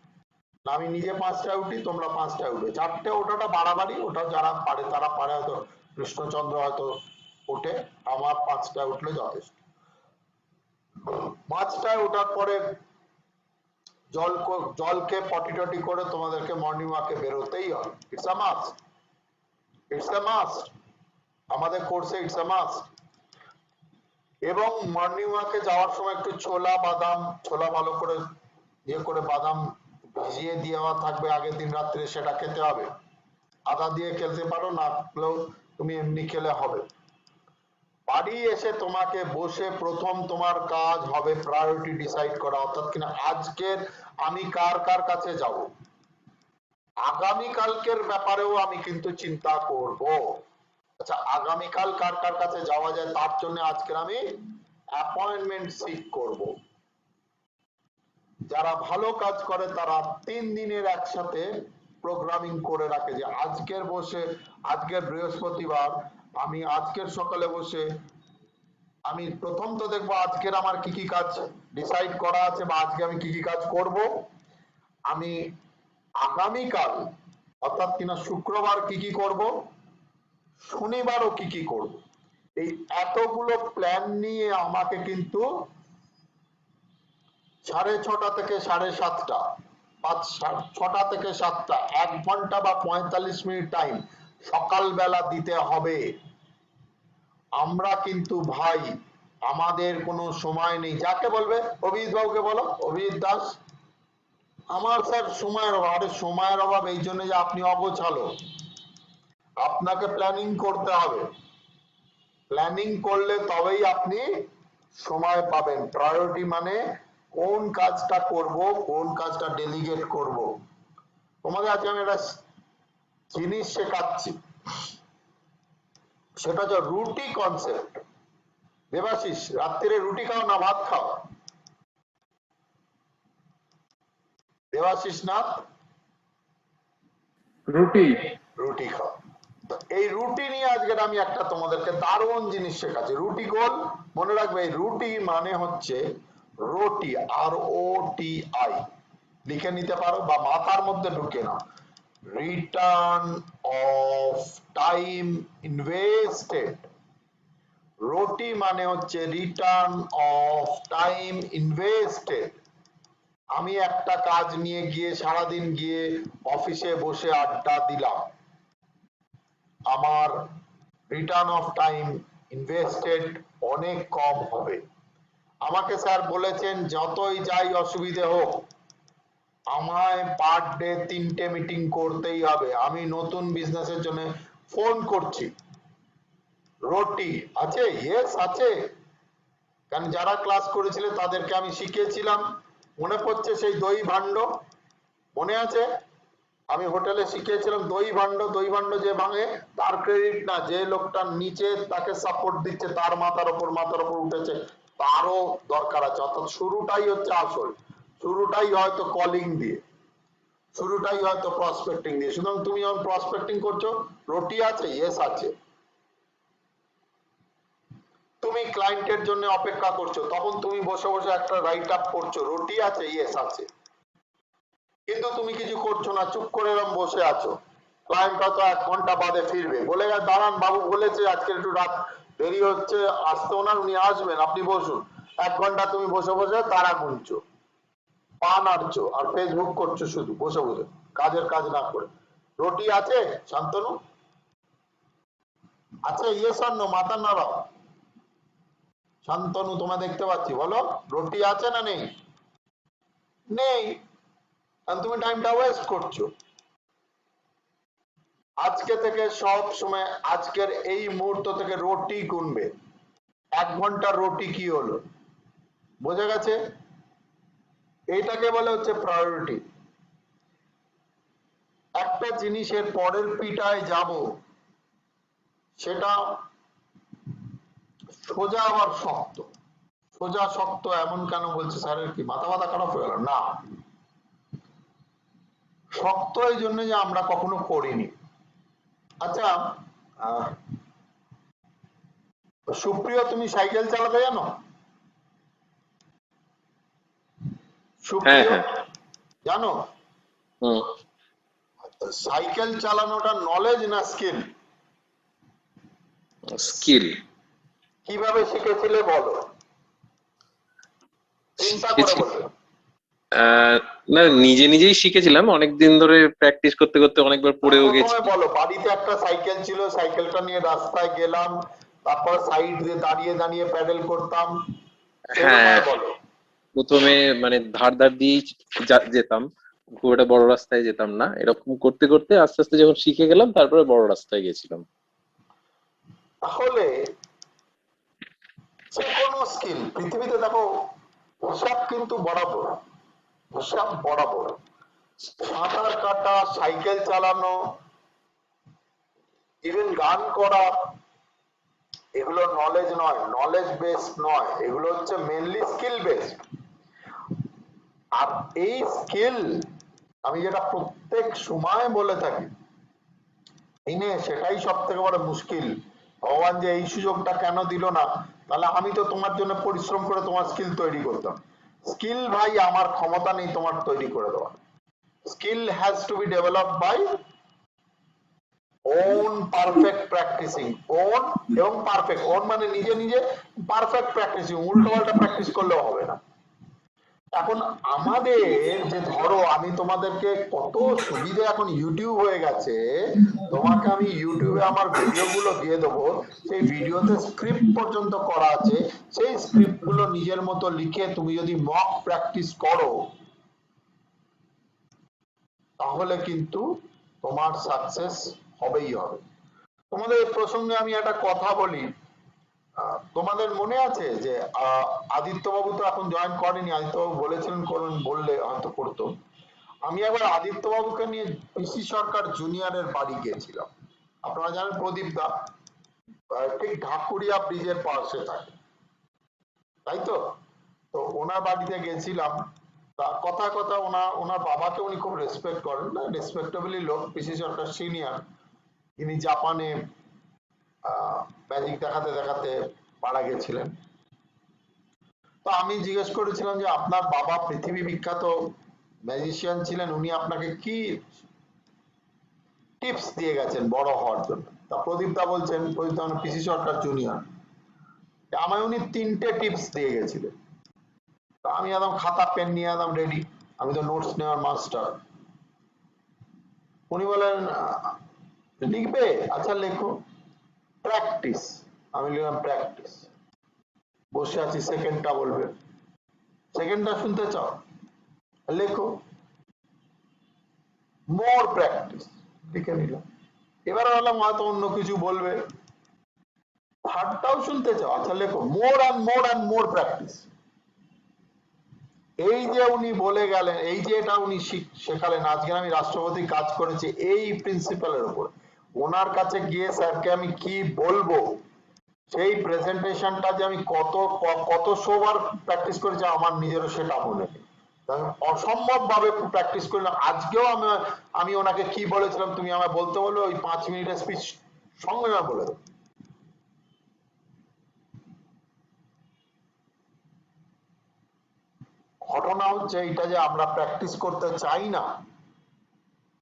Speaker 1: আমি নিজে 5টায় উঠি, তোমরা 5টায় উঠবে। 4টে ওঠাটা বাড়াবাড়ি, ওটা যারা পারে তারা পারে, হয়তো কৃষ্ণচন্দ্র হয়তো ওঠে, আমার 5টায় উঠলে যথেষ্ট। 5টায় ওঠার পরে জলকে পটি টটি করে তোমাদেরকে মর্নিং ওয়াকে বেরোতেই হবে। It's a must, it's a must, আমাদের কোর্সে ইটস আ মাস্ট। এবং মর্নিং ওয়াকে যাওয়ার সময় একটু ছোলা বাদাম, ছোলা ভালো করে ইয়ে করে বাদাম ভিজিয়ে দেওয়া থাকবে আগের দিন রাত্রে, সেটা খেতে হবে। আদা দিয়ে খেতে পারো, না খেলেও তুমি এমনি খেলে হবে। বাড়ি এসে তোমাকে বসে প্রথম তোমার কাজ হবে প্রায়োরিটি ডিসাইড করা, অর্থাৎ কিনা আজকের আমি কার কার কাছে যাব, আগামীকালকের ব্যাপারেও আমি কিন্তু চিন্তা করব। আচ্ছা আগামীকাল কার কার কাছে যাওয়া যায়, তার জন্য আজকের আমি অ্যাপয়েন্টমেন্ট সিক করব। যারা ভালো কাজ করে তারা 3 দিনের একসাথে প্রোগ্রামিং করে রাখে, যে আজকের বসে, আজকের বৃহস্পতিবার, আমি আজকের সকালে বসে আমি প্রথম তো দেখবো আজকের আমার কি কি কাজ ডিসাইড করা আছে, বা আজকে আমি কি কি কাজ করব। আমি আগামীকাল অর্থাৎ কিনা শুক্রবার কি কি করব, শনিবারও কি কি করব। এই এতগুলো প্ল্যান নিয়ে আমাকে কিন্তু 6:30 থেকে 7:30, 6টা থেকে 7টা, 1 ঘন্টা বা 45 মিনিট টাইম সকালবেলা দিতে হবে। আমরা কিন্তু ভাই আমাদের কোনো সময় নেই। যাকে বলবে অভিজিৎ বাবুকে বলো, অভিজিৎ দাস, আমার স্যার সময়ের অভাব। আরে সময়ের অভাব এই জন্য যে আপনি অগোছালো, আপনাকে প্ল্যানিং করতে হবে। প্ল্যানিং করলে তবেই আপনি সময় পাবেন। প্রায়োরিটি মানে কোন কাজটা করব, কোন কাজটা ডেলিগেট করব। তোমাদের আজকে আমি একটা জিনিস শেখাচ্ছি, সেটা হচ্ছে রুটি কনসেপ্ট। দেবাশিস, রাত্রিরে রুটি খাও না ভাত খাও? দেবাশিস নাথ,
Speaker 2: রুটি।
Speaker 1: রুটি খাও। তো এই রুটি নিয়ে আজকে আমি একটা তোমাদেরকে দারুণ জিনিস শেখাচ্ছি। রুটি গোল, মনে রাখবে এই রুটি মানে হচ্ছে রুটি, ROTI, লিখে নিতে পারো বা মাথার মধ্যে ঢুকে নাও। Return of time invested. রুটি মানে হচ্ছে রিটার্ন অফ টাইম ইনভেস্টেড। আমি একটা কাজ নিয়ে গিয়ে সারাদিন গিয়ে অফিসে বসে আড্ডা দিলাম, আমার রিটার্ন অফ টাইম ইনভেস্টেড অনেক কম হবে। আমাকে স্যার বলেছেন যতই যাই অসুবিধে হোক আমায় পার ডে 3টে মিটিং করতেই হবে। আমি নতুন বিজনেসের জন্য ফোন করছি, রুটি আছে? ইয়েস আছে। কারণ যারা ক্লাস করেছিল তাদেরকে আমি শিখিয়েছিলাম, মনে পড়ছে সেই দই ভাণ্ড, মনে আছে? আমি হোটেলে শিখিয়েছিলাম দই ভাণ্ড যে ভাঙে তার ক্রেডিট না, যে লোকটা নিচে তাকে সাপোর্ট দিচ্ছে তার মাথার উপর উঠেছে তারও দরকার আছে। অর্থাৎ শুরুটাই হচ্ছে আসল, শুরুটাই হয়তো কলিং দিয়ে, শুরুটাই হয়তো প্রসপেক্টিং দিয়ে। সুতরাং তুমি যখন প্রসপেক্টিং করছো, রুটি আছে, ইয়েস আছে। তুমি ক্লায়েন্টের জন্য অপেক্ষা করছো, তখন তুমি বসে বসে একটা রাইট আপ করছো, রুটি আছে, ইয়েস আছে। কিন্তু তুমি কিছু করছো না, চুপ করে এরকম বসে আছো। ক্লায়েন্ট হয়তো 1 ঘন্টা বাদে ফিরবে, বলে গেছে দাঁড়ান বাবু বলেছে আজকে একটু রাত দেরি হচ্ছে আসতে, ওনার উনি আসবেন, আপনি বসুন। 1 ঘন্টা তুমি বসে বসে তারা গুনছো, পা নাড়ছো আর ফেসবুক করছো শুধু বসে বসে, কাজের কাজ না করে। রুটি আছে শান্তনু? আচ্ছা, ইয়েস আর নো, মাথা নাড়াও। শান্তনু তোমায় দেখতে পাচ্ছি, বলো রুটি আছে না নেই? নেই, কারণ তুমি টাইমটা ওয়েস্ট করছো। আজকে থেকে সব সময় আজকের এই মুহূর্ত থেকে রুটি গুনবে। 1 ঘন্টা রুটি কি হলো, বোঝা গেছে? এইটাকে বলে হচ্ছে প্রায়োরিটি। একটা জিনিসের পরের পিটায় যাব, সেটা সোজা আবার শক্ত। সোজা শক্ত এমন কেন বলছে, স্যারের কি মাথা মাথা খারাপ হয়ে গেল? না, শক্ত এই জন্য যে আমরা কখনো করিনি। আচ্ছা, সুপ্রিয় তুমি সাইকেল চালাতে জানো?
Speaker 2: হ্যাঁ
Speaker 1: সুপ্রিয়
Speaker 2: হ্যাঁ
Speaker 1: জানো?
Speaker 2: হুম
Speaker 1: সাইকেল চালানোটা নলেজ না স্কিল?
Speaker 2: স্কিল
Speaker 1: কিভাবে শিখেছিলে বলো, চিন্তা করে
Speaker 2: শিখেছি।
Speaker 1: বলবে।
Speaker 2: না, নিজে নিজেই শিখেছিলাম, অনেকদিন ধরে প্র্যাকটিস করতে করতে অনেকবার পড়েও গেছি।
Speaker 1: প্রথমে বলো, বাড়িতে একটা সাইকেল ছিল, সাইকেলটা নিয়ে রাস্তায় গেলাম, তারপর সাইড দিয়ে দাঁড়িয়ে দাঁড়িয়ে প্যাডেল করতাম,
Speaker 2: হ্যাঁ,
Speaker 1: সেরকম বলো।
Speaker 2: প্রথমে মানে ধার ধার দিয়েই যেতাম, খুব একটা বড় রাস্তায় যেতাম না। এরকম করতে করতে আস্তে আস্তে যখন শিখে গেলাম, তারপরে বড় রাস্তায় গেছিলাম।
Speaker 1: তাহলে যে কোনো স্কিল পৃথিবীতে দেখো, হিসাব কিন্তু বরাবর, হিসাব বরাবর। সাঁতার কাটা, সাইকেল চালানো, ইভেন গান করা, এগুলো নলেজ নয়, নলেজ বেসড নয়, এগুলো হচ্ছে মেনলি স্কিল বেসড। আর এই স্কিল আমি যেটা প্রত্যেক সময় বলে থাকি, সেটাই সব থেকে বড় মুশকিল। ভগবান যে এই সুযোগটা কেন দিল না, তাহলে আমি তো তোমার জন্য পরিশ্রম করে তোমার স্কিল তৈরি করতাম। স্কিল ভাই আমার ক্ষমতা নেই তোমার তৈরি করে দেওয়া। Skill has to be developed by own perfect practising. Own এবং পারফেক্ট, ওন মানে নিজে নিজে, পারফেক্ট প্র্যাকটিসিং, উল্টো পাল্টা প্র্যাকটিস করলেও হবে না। এখন আমাদের যে ধরো, আমি তোমাদেরকে কত সুবিধা, এখন ইউটিউব হয়ে গেছে, তোমাকে আমি ইউটিউবে আমার ভিডিও গুলো দিয়ে দেবো, সেই ভিডিওতে স্ক্রিপ্ট পর্যন্ত করা আছে। সেই স্ক্রিপ্ট গুলো নিজের মতো লিখে তুমি যদি মক প্র্যাকটিস করো, তাহলে কিন্তু তোমার সাকসেস হবেই হবে। তোমাদের এই প্রসঙ্গে আমি একটা কথা বলি, তোমাদের মনে আছে যে আদিত্যবাবু তো এখন জয়েন করেনি, আদিত্যবাবু বলেছিলেন করবেন, বললে হয়তো করতো। আমি একবার আদিত্যবাবুকে নিয়ে পিসি সরকার জুনিয়রের বাড়ি গিয়েছিলাম। আপনারা জানেন প্রদীপ দা ঠিক ঢাকুরিয়া ব্রিজের পাশে থাকে, তাই তো? তো ওনার বাড়িতে গেছিলাম। তা কথা কথা ওনার বাবাকে উনি খুব রেসপেক্ট করেন, না রেসপেক্টেবলি লোক, পিসি সরকার সিনিয়র। তিনি জাপানে ম্যাজিক দেখাতে দেখাতে মারা গেছিলেন। তো আমি জিজ্ঞেস করেছিলাম যে আপনার বাবা পৃথিবী বিখ্যাত ম্যাজিশিয়ান ছিলেন, উনি আপনাকে কি টিপস দিয়ে গেছেন বড় হওয়ার জন্য? তা প্রদীপ দা বলছেন, প্রদীপ দা পিসি সরকার জুনিয়র, আমায় উনি 3টে টিপস দিয়ে গেছিলেন। তা আমি একদম খাতা পেন নিয়ে একদম রেডি, আমি তো নোটস নেওয়ার মাস্টার। উনি বলেন লিখবে? আচ্ছা লেখো। প্র্যাকটিস। আমি লিখলাম প্র্যাকটিস। বসে আছি, সেকেন্ডটা বলবে, সেকেন্ডটা শুনতে চাও? লেখো। মোর প্র্যাকটিস, লিখে নিলাম। এবারে বললাম হয়তো অন্য কিছু বলবে, থার্ডটাও শুনতে চাও? আচ্ছা লেখো, more and more and more practice. এই যে উনি বলে গেলেন, এই যে এটা উনি শেখালেন, আজকে আমি রাষ্ট্রপতি কাজ করেছি এই প্রিন্সিপালের উপর, ওনার কাছে গিয়ে স্যারকে আমি কি বলবো, সেই প্রেজেন্টেশনটা যে আমি কত শোবার প্র্যাকটিস করেছি আমার নিজেরও সেটা মনে নেই। অসম্ভব ভাবে প্র্যাকটিস করলাম। আজকেও আমি ওনাকে কি বলেছিলাম তুমি আমায় বলতে বলো, ওই 5 মিনিটের স্পিচ সঙ্গে না বলে দেবো। ঘটনা হচ্ছে এইটা যে আমরা প্র্যাকটিস করতে চাই না,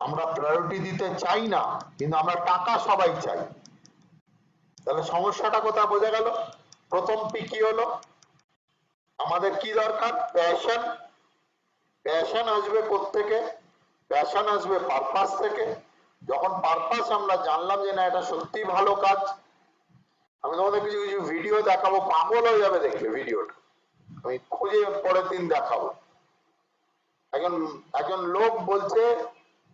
Speaker 1: আমরা প্রায়োরিটি দিতে চাই না, কিন্তু আমরা টাকা সবাই চাই। তাহলে সমস্যাটা কোথায় বোঝা গেল? প্রথম পি কি হলো, আমাদের কি দরকার? প্যাশন। প্যাশন আসবে কোত্থেকে? প্যাশন আসবে পারপাস থেকে। যখন পারপাস আমরা জানলাম যে না এটা সত্যি ভালো কাজ, আমি তোমাদের কিছু কিছু ভিডিও দেখাবো, পাগল হয়ে যাবে দেখলে ভিডিওটা, আমি খুঁজে পরের দিন দেখাবো। একজন লোক বলছে,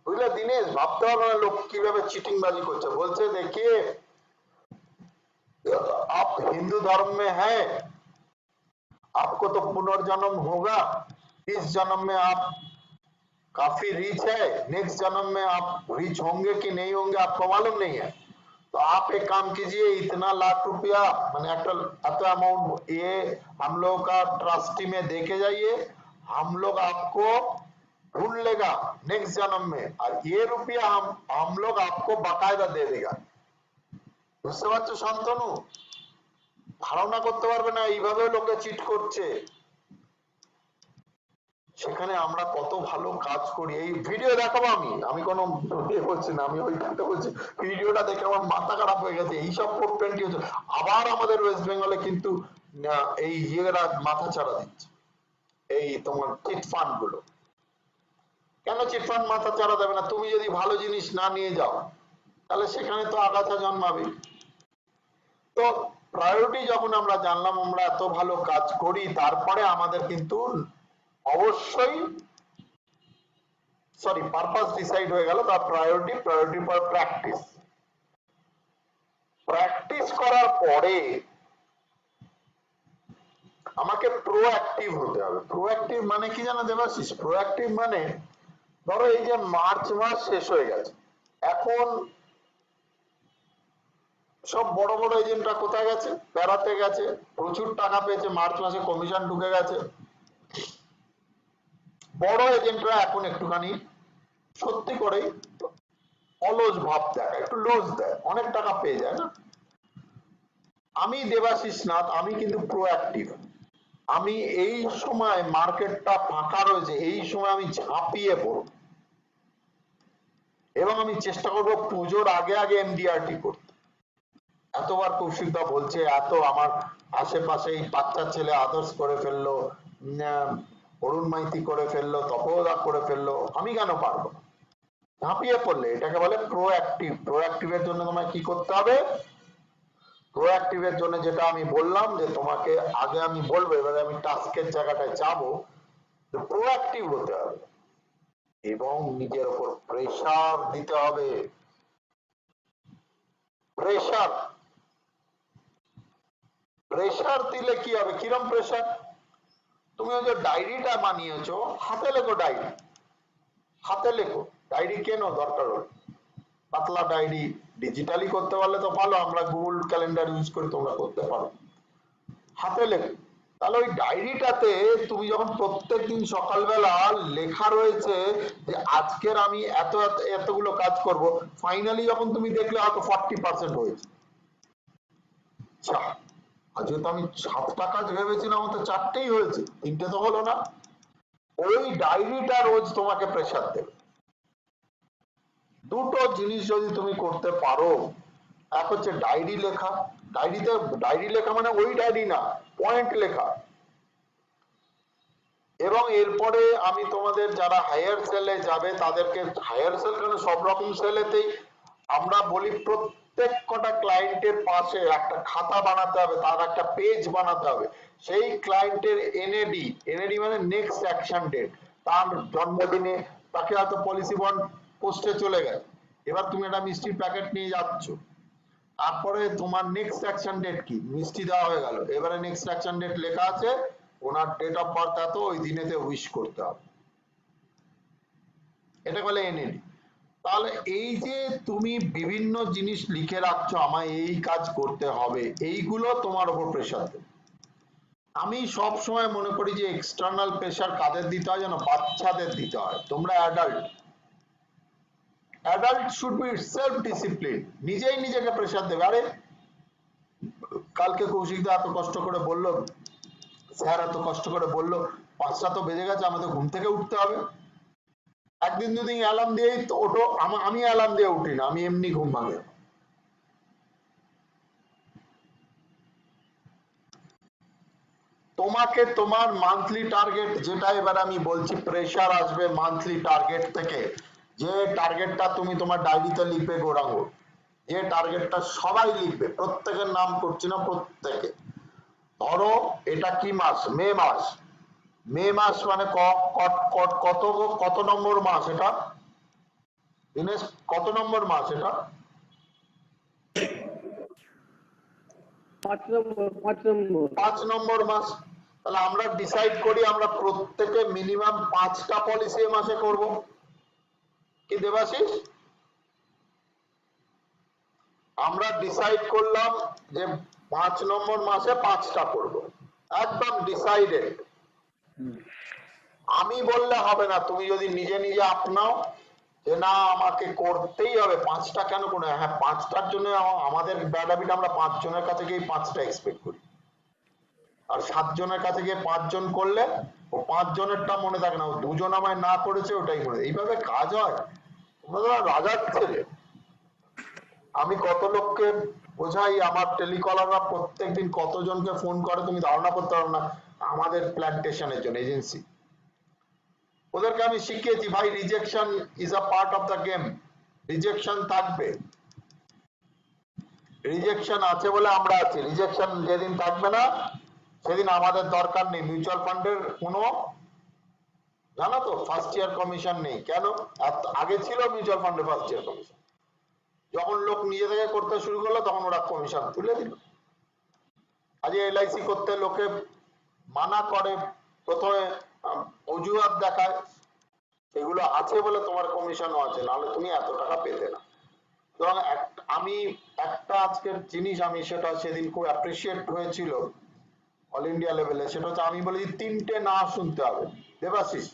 Speaker 1: বুঝলে দিনেশ, ভাবতে হবে না লোক কিভাবে চিটিং बाजी করছে। বলছে देखिए आप हिंदू धर्म में है, आपको तो पुनर्जन्म होगा, इस जन्म में आप काफी रिच है, नेक्स्ट जन्म में आप रिच होंगे कि नहीं होंगे आपको मालूम नहीं है, तो आप एक काम कीजिए, इतना लाख रुपया मैंने একটা अमाउंट ये हम लोग का ट्रस्टी में देके जाइए, हम लोग आपको ढूंढ लेगा नेक्स्ट जन्म में, और ये रुपया हम लोग आपको बाकायदा दे देगा। বুঝতে পারছো শান্তনু? ধারণা করতে পারবে না এইভাবে লোকে চিট করছে। সেখানে আমরা কত ভালো কাজ করি। এই ভিডিও দেখাবো আমি কোনো বলছি না, আমি ওইখানটা বলছি ভিডিওটা দেখে আমার মাথা খারাপ হয়ে গেছে। এইসব 420 হচ্ছে আবার আমাদের ওয়েস্ট বেঙ্গলে, কিন্তু এই ইয়েরা মাথা চাড়া দিচ্ছে, এই তোমার চিট ফান্ড গুলো। কেন চিট ফান্ড মাথা চাড়া দেবে না? তুমি যদি ভালো জিনিস না নিয়ে যাও তাহলে সেখানে তো আগাছা জন্মাবে। তো প্রায়োরিটি যখন আমরা জানলাম, আমরা এত ভালো কাজ করি, তারপরে আমাদের কিন্তু অবশ্যই সরি পারপাস ডিসাইড হয়ে গেল, তার প্রায়োরিটি ফর প্র্যাকটিস। প্র্যাকটিস করার পরে আমাকে প্রোঅ্যাক্টিভ হতে হবে। প্রোঅ্যাক্টিভ মানে কি জানো দেবাশিস? প্রোঅ্যাক্টিভ মানে ধরো এই যে মার্চ মাস শেষ হয়ে গেছে, এখন সব বড় বড় এজেন্টরা কোথায় গেছে? বেড়াতে গেছে, প্রচুর টাকা পেয়েছে, মার্চ মাসে কমিশন ঢুকে গেছে। বড় এজেন্টরা এখন একটুখানি সত্যি করেই অলস ভাব দেখায়, একটু লস দেয়, অনেক টাকা পেয়ে যায় না। আমি দেবাশিস নাথ, আমি কিন্তু প্রোঅ্যাক্টিভ। আমি এই সময় মার্কেটটা ফাঁকা রয়েছে, এই সময় আমি ঝাঁপিয়ে পড়ব এবং আমি চেষ্টা করব পুজোর আগে আগে এমডিআরটি করতে। এতবার কৌশিকদা বলছে, এত আমার আশেপাশে এই বাচ্চা ছেলে আদার্স করে ফেললো, অরুণ মাইতি করে ফেললো, তপোদা করে ফেললো, আমি কেন পারবো? ঝাঁপিয়ে পড়লে এটাকে বলে প্রোঅ্যাক্টিভ। প্রোঅ্যাক্টিভের জন্য তোমায় কি করতে হবে? প্রোঅ্যাক্টিভের জন্য যেটা আমি বললাম যে তোমাকে আগে আমি বলবো, এবারে আমি টাস্কের জায়গাটায় যাবো, প্রোঅ্যাক্টিভ হতে হবে এবং নিজের উপর প্রেসার দিতে হবে। প্রেসার প্রেসার দিলে কি হবে? কিরম প্রেসার? তুমি ওই যে ডায়েরিটা বানিয়েছো, হাতে লেখো ডায়েরি, হাতে লেখো ডায়েরি। কেন দরকার হলো পাতলা ডায়েরি? ডিজিটালি করতে পারলে তো ভালো, আমরা গুগল ক্যালেন্ডার ইউজ করি, তোমরা করতে পারো। হাতে লেখো, তাহলে ওই ডায়েরিটাতে তুমি যখন প্রত্যেকদিন সকালবেলা লেখা রয়েছে যে আজকের আমি এত এতগুলো কাজ করব, ফাইনালি যখন তুমি দেখলে হয়তো 40% হয়েছে, আচ্ছা আজকে তো আমি 7টা কাজ ভেবেছিলাম, তো 4টেই হয়েছে, 3টে তো হলো না। ওই ডায়েরিটা রোজ তোমাকে প্রেসার দেবে। দুটো জিনিস যদি তুমি করতে পারো, এক হচ্ছে ডায়েরি লেখা। ডায়েরি লেখা মানে ওই ডায়েরি না, পয়েন্ট লেখা। এবং এরপরে আমি তোমাদের যারা হায়ার সেলে যাবে তাদেরকে, হায়ার সেল কেন সব রকম সেলেতেই আমরা বলি প্রত্যেক কটা ক্লায়েন্টের পাশে একটা খাতা বানাতে হবে, তার একটা পেজ বানাতে হবে। সেই ক্লায়েন্টের এনএডি মানে নেক্সট অ্যাকশন ডেট, তার জন্মদিনে তাকে হয়তো পলিসি বন্ড পোস্টে চলে গেছে, এবার তুমি একটা মিষ্টির প্যাকেট নিয়ে যাচ্ছ, তারপরে তোমার নেক্সট অ্যাকশন ডেট কি? মিষ্টি দেওয়া হয়ে গেল, এবারে নেক্সট অ্যাকশন ডেট লেখা আছে, ওনার ডেট অফ বার্থ এত, ওই দিনেতে উইশ করতে হবে, এটা বলে এনএডি। তাহলে এই যে তুমি বিভিন্ন জিনিস লিখে রাখছো আমায় এই কাজ করতে হবে, এইগুলো তোমার উপর প্রেশার দেবে। আমি সব সময় মনে করি যে এক্সটার্নাল প্রেশার কাদের দিতে হয় জানো? বাচ্চাদের দিতে হয়। তোমরা adult, adult should be self discipline, নিজেই নিজেকে প্রেশার দেবে। আরে কালকে কৌশিকদা এত কষ্ট করে বললো, স্যার এত কষ্ট করে বললো, 5টা তো বেজে গেছে, আমাদের ঘুম থেকে উঠতে হবে। একদিন দুদিন অ্যালার্ম দিয়েই তো ওঠো, আমি অ্যালার্ম দিয়ে উঠি না, আমি এমনি ঘুম ভাঙে। তোমাকে তোমার মান্থলি টার্গেট, যেটা এবার আমি বলছি, প্রেশার আসবে মান্থলি টার্গেট থেকে, যে টার্গেটটা তুমি তোমার ডায়েরিতে লিখবে গৌরাঙ্গ, যে টার্গেটটা সবাই লিখবে, প্রত্যেকের নাম করছি না, প্রত্যেকে। ধরো এটা কি মাস? মে মাস। মে মাস মানে কত কত নম্বর মাস এটা দিনেশ? কত নম্বর মাস এটা? 5 নম্বর মাস। তাহলে আমরা ডিসাইড করি আমরা প্রত্যেকে মিনিমাম 5টা পলিসি এ মাসে করব, কি দেবাশিস? আমরা ডিসাইড করলাম যে 5 নম্বর মাসে 5টা করব, একদম ডিসাইডেড। আমি বললে হবে না, তুমি যদি নিজে নিজে আপনাও যে না আমাকে করতেই হবে, 5টা কেন করে? হ্যাঁ, 5টার জন্য আমাদের ব্যাড হ্যাবিট, আমরা 5 জনের কাছে গিয়ে 5টা এক্সপেক্ট করি, আর 7 জনের কাছে গিয়ে 5 জন করলে ও 5 জনেরটা মনে থাকে না, ও 2 জন আমায় না করেছে ওটাই মনে। এইভাবে কাজ হয়? তোমরা রাজার ছেলে। আমি কত লোককে বোঝাই, আমার টেলিকলাররা প্রত্যেকদিন কতজনকে ফোন করে তুমি ধারণা করতে পারো না, আমাদের প্ল্যান্টেশনের জন্য এজেন্সি। ওদেরকে আমি শিখিয়েছি ভাই, rejection is a part of the game, rejection থাকবে। রিজেকশন আছে বলে আমরা আছি, রিজেকশন যেদিন থাকবে না সেদিন আমাদের দরকার নেই। মিউচুয়াল ফান্ডের কোনো, জানো তো, ফার্স্ট ইয়ার কমিশন নেই। কেন? আগে ছিল মিউচুয়াল ফান্ডে ফার্স্ট ইয়ার কমিশন, যখন লোক নিজে থেকে করতে শুরু করলো তখন ওরা কমিশন তুলে দিল। আজ এলআইসি করতে লোকে মানা করে, প্রথমে অজুহাত দেখায়, এগুলো আছে বলে তোমার কমিশনও আছে, নাহলে তুমি এত টাকা পেতে না। এবং আমি একটা আজকের জিনিস, আমি সেটা সেদিন খুব অ্যাপ্রিসিয়েট হয়েছিল অল ইন্ডিয়া লেভেলে, সেটা হচ্ছে আমি বলি 3টে না শুনতে হবে। দেবাশিস,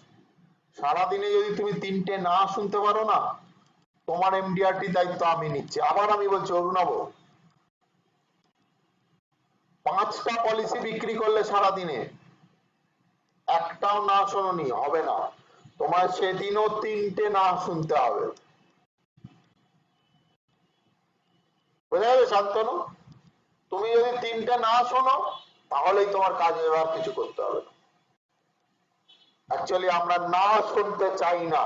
Speaker 1: সারাদিনে যদি তুমি 3টে না শুনতে পারো না, তোমার এমডিআরটি দায়িত্ব আমি নিচ্ছি। আবার আমি বলছি অরুণাব, 5টা পলিসি বিক্রি করলে সারাদিনে একটাও না শোনোনি, হবে না। তোমার সেদিনও 3টে না শুনতে হবে। বোঝা যাবে শান্তনু? তুমি যদি 3টে না শোনো তাহলেই তোমার কাজ, এবার কিছু করতে হবে না। অ্যাকচুয়ালি আমরা না শুনতে চাই না,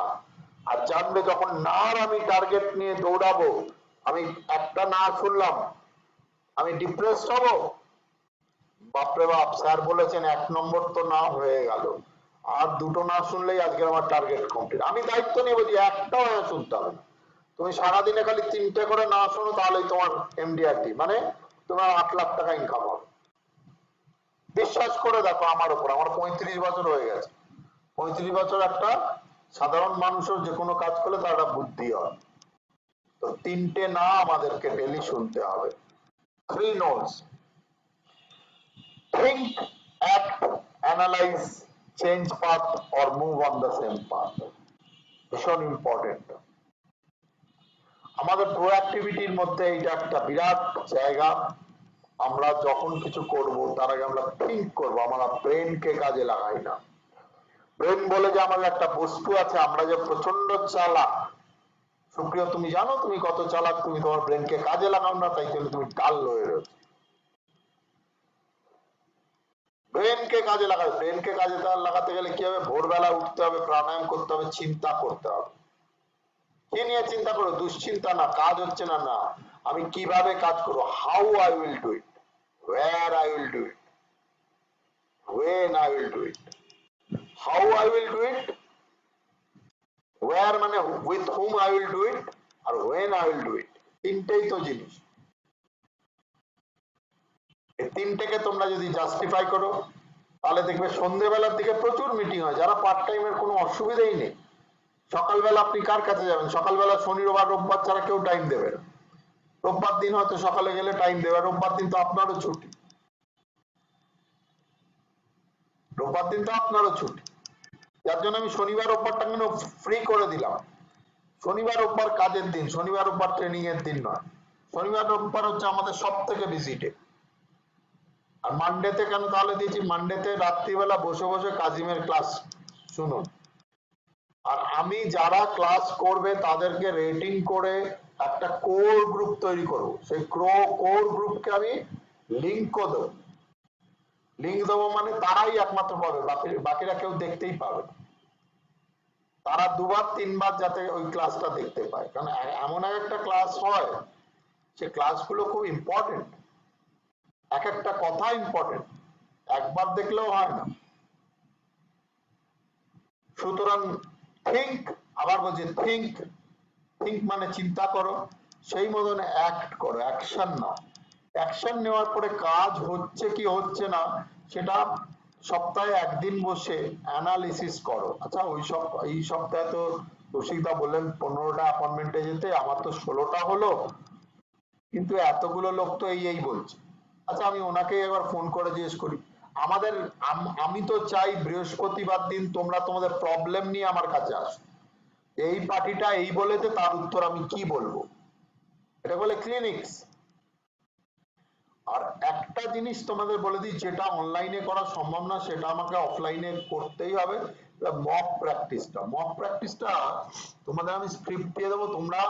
Speaker 1: আর জানবে যখন না আমি টার্গেট নিয়ে দৌড়াবো, আমি একটা না শুনলাম আমি ডিপ্রেসড হব, বাপরে বাপ, স্যার বলেছেন 1 নম্বর তো না হয়ে গেল, আর 2টো না শুনলেই আজকে আমার টার্গেট কমপ্লিট। আমি দায়িত্ব নেবো যে একটাও না শুনতে হবে না। তুমি সারাদিনে খালি 3টে করে না শোনো, তাহলেই তোমার এমডিআরটি, মানে তোমার 8 লাখ টাকা ইনকাম হবে। বিশ্বাস করে দেখো আমার উপর, আমার 35 বছর হয়ে গেছে। 35 বছর একটা সাধারণ মানুষের যে কোনো কাজ করলে তার একটা বুদ্ধি হয়। তো 3টে না আমাদেরকে ডেলি শুনতে হবে। 3 notes: think, act, analyze, change path or move on the same path. ভীষণ ইম্পর্টেন্ট। আমাদের প্রোঅ্যাক্টিভিটির মধ্যে এটা একটা বিরাট জায়গা। আমরা যখন কিছু করব তার আগে আমরা থিঙ্ক করব, আমরা ব্রেনকে কাজে লাগাই না। ব্রেন বলে যে আমাদের একটা বস্তু আছে, আমরা যে প্রচন্ড চালাক। সুপ্রিয়, তুমি জানো তুমি কত চালাক? তুমি তোমার ব্রেনকে কাজে লাগাও না, তাই জন্য তুমি ডাল হয়ে রয়েছো। ব্রেনকে কাজে লাগাবে। ব্রেনকে কাজে লাগাতে গেলে কি হবে? ভোরবেলা উঠতে হবে, প্রাণায়াম করতে হবে, চিন্তা করতে হবে। কি নিয়ে চিন্তা করো? দুশ্চিন্তা না, কাজ হচ্ছে না, না আমি কিভাবে কাজ করবো, how I will do it, where I will do it, when I will do it, how I will do it, where মানে with whom I will do it, আর when I will do it। তিনটেই তো জিনিস। এই তিনটেকে তোমরা যদি justify করো তাহলে দেখবে সন্ধ্যেবেলার দিকে প্রচুর মিটিং হয়, যারা পার্ট টাইমের কোনো অসুবিধাই নেই। সকালবেলা আপনি কার কাছে যাবেন? সকালবেলা শনি রোববার ছাড়া কেউ টাইম দেবে না। রোববার দিন হয়তো সকালে গেলে টাইম দেবে, রোববার দিন তো আপনারও ছুটি, রোববার দিন তো আপনারও ছুটি। যার জন্য আমি শনিবার রোববারটা কেন ফ্রি করে দিলাম। শনিবার রোববার কাজের দিন, শনিবার রোববার ট্রেনিং এর দিন নয়। শনিবার রোববার হচ্ছে আমাদের সব থেকে বেশি ডে। আর মানডেতে কেন তাহলে দিয়েছি? মানডেতে রাত্রিবেলা বসে বসে কাজিমের ক্লাস শুনুন। আর আমি যারা ক্লাস করবে তাদেরকে রেটিং করে একটা কোর গ্রুপ তৈরি করব। সেই কোর গ্রুপকে আমি লিঙ্কও দেবো। লিঙ্ক দেবো মানে তারাই একমাত্র পাবে, বাকিরা কেউ দেখতেই পাবে না। তারা দুবার তিনবার যাতে ওই ক্লাসটা দেখতে পায়, কারণ এমন একটা ক্লাস হয়, সে ক্লাসগুলো খুব ইম্পর্টেন্ট, এক একটা কথা ইম্পর্টেন্ট, একবার দেখলেও হয় না। সুতরাং থিঙ্ক, আবার বলছি থিঙ্ক, থিঙ্ক মানে চিন্তা করো, সেই মতন অ্যাক্ট করো, অ্যাকশন নাও। অ্যাকশন নেওয়ার পরে কাজ হচ্ছে কি হচ্ছে না সেটা সপ্তাহে একদিন বসে অ্যানালিসিস করো। আচ্ছা এই সপ্তাহে তো কৌশিকদা বললেন 15টা অ্যাপয়েন্টমেন্টে যেতে, আমার তো 16টা হলো, কিন্তু এতগুলো লোক তো এই বলছে। আচ্ছা আমি ওনাকে এবার ফোন করে জিজ্ঞেস করি। আমাদের আমি তো চাই বৃহস্পতিবার দিন তোমরা তোমাদের প্রবলেম নিয়ে আমার কাছে আসো। এই পার্টিটা এই বলেছে, তার উত্তর আমি কি বলবো, এটা বলে ক্লিনিক্স। আর একটা জিনিস তোমাদের বলে দিই, যেটা অনলাইনে করা সম্ভব না সেটা আমাকে অফলাইনে করতেই হবে। মক প্র্যাকটিসটা তোমাদের আমি স্ক্রিপ্ট দিয়ে দেবো, তোমরা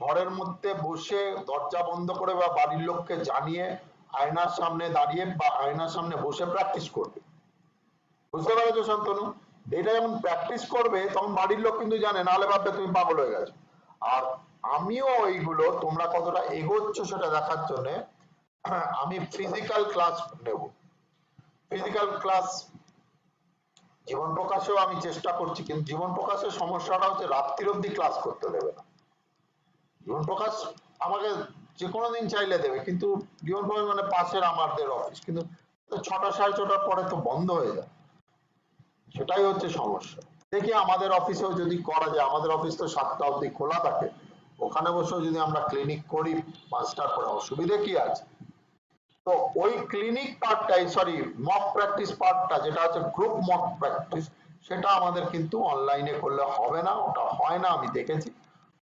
Speaker 1: ঘরের মধ্যে বসে দরজা বন্ধ করে বা বাড়ির লোককে জানিয়ে আয়নার সামনে দাঁড়িয়ে বা আয়নার সামনে বসে প্র্যাকটিস করবে। বুঝতে পারছো শান্তনু? এটা যখন প্র্যাকটিস করবে তখন বাড়ির লোক কিন্তু জানে, নাহলে ভাববে তুমি পাগল হয়ে গেছো। আর আমিও এইগুলো তোমরা কতটা এগোচ্ছ সেটা দেখার জন্য আমি ফিজিক্যাল ক্লাস নেব। ফিজিক্যাল ক্লাস জীবন প্রকাশেও আমি চেষ্টা করছি, কিন্তু জীবন প্রকাশের সমস্যাটা হচ্ছে রাত্রির অব্দি ক্লাস করতে দেবে না। জীবন প্রকাশ আমাকে যে কোনো দিন চাইলে দেবে, কিন্তু জীবন প্রকাশ মানে পাশের আমাদের অফিস, কিন্তু 6টা 6:30টার পরে তো বন্ধ হয়ে যায়, সেটাই হচ্ছে সমস্যা। দেখি আমাদের অফিসেও যদি করা যায়, আমাদের অফিস তো 7টা অব্দি খোলা থাকে, ওখানে বসেও যদি আমরা ক্লিনিক করি 5টার পরে, অসুবিধে কি আছে? তো ওই ক্লিনিক পার্টটাই, সরি মক প্র্যাকটিস পার্টটা যেটা হচ্ছে গ্রুপ মক প্র্যাকটিস, সেটা আমাদের কিন্তু অনলাইনে করলে হবে না, ওটা হয় না, আমি দেখেছি।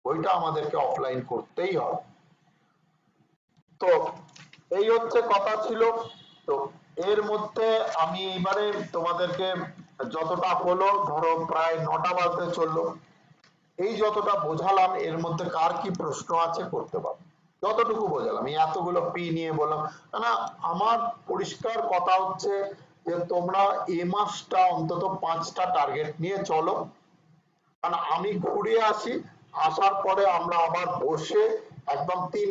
Speaker 1: ওইটা আমাদেরকে অফলাইন করতেই হবে। তো এই হচ্ছে কথা ছিল। তো এর মধ্যে আমি এবারে তোমাদেরকে যতটা হলো, ধরো প্রায় 9টা বাজতে চললো, এই যতটা বোঝালাম এর মধ্যে কার কি প্রশ্ন আছে করতে পারো। যতটুকু বোঝালাম, আমি এতগুলো পি নিয়ে বললাম না, আমার পরিষ্কার কথা হচ্ছে যে তোমরা এ মাসটা অন্তত 5টা টার্গেট নিয়ে চলো, কারণ আমি ঘুরে আসি, আসার পরে আমরা আবার বসে একদম 3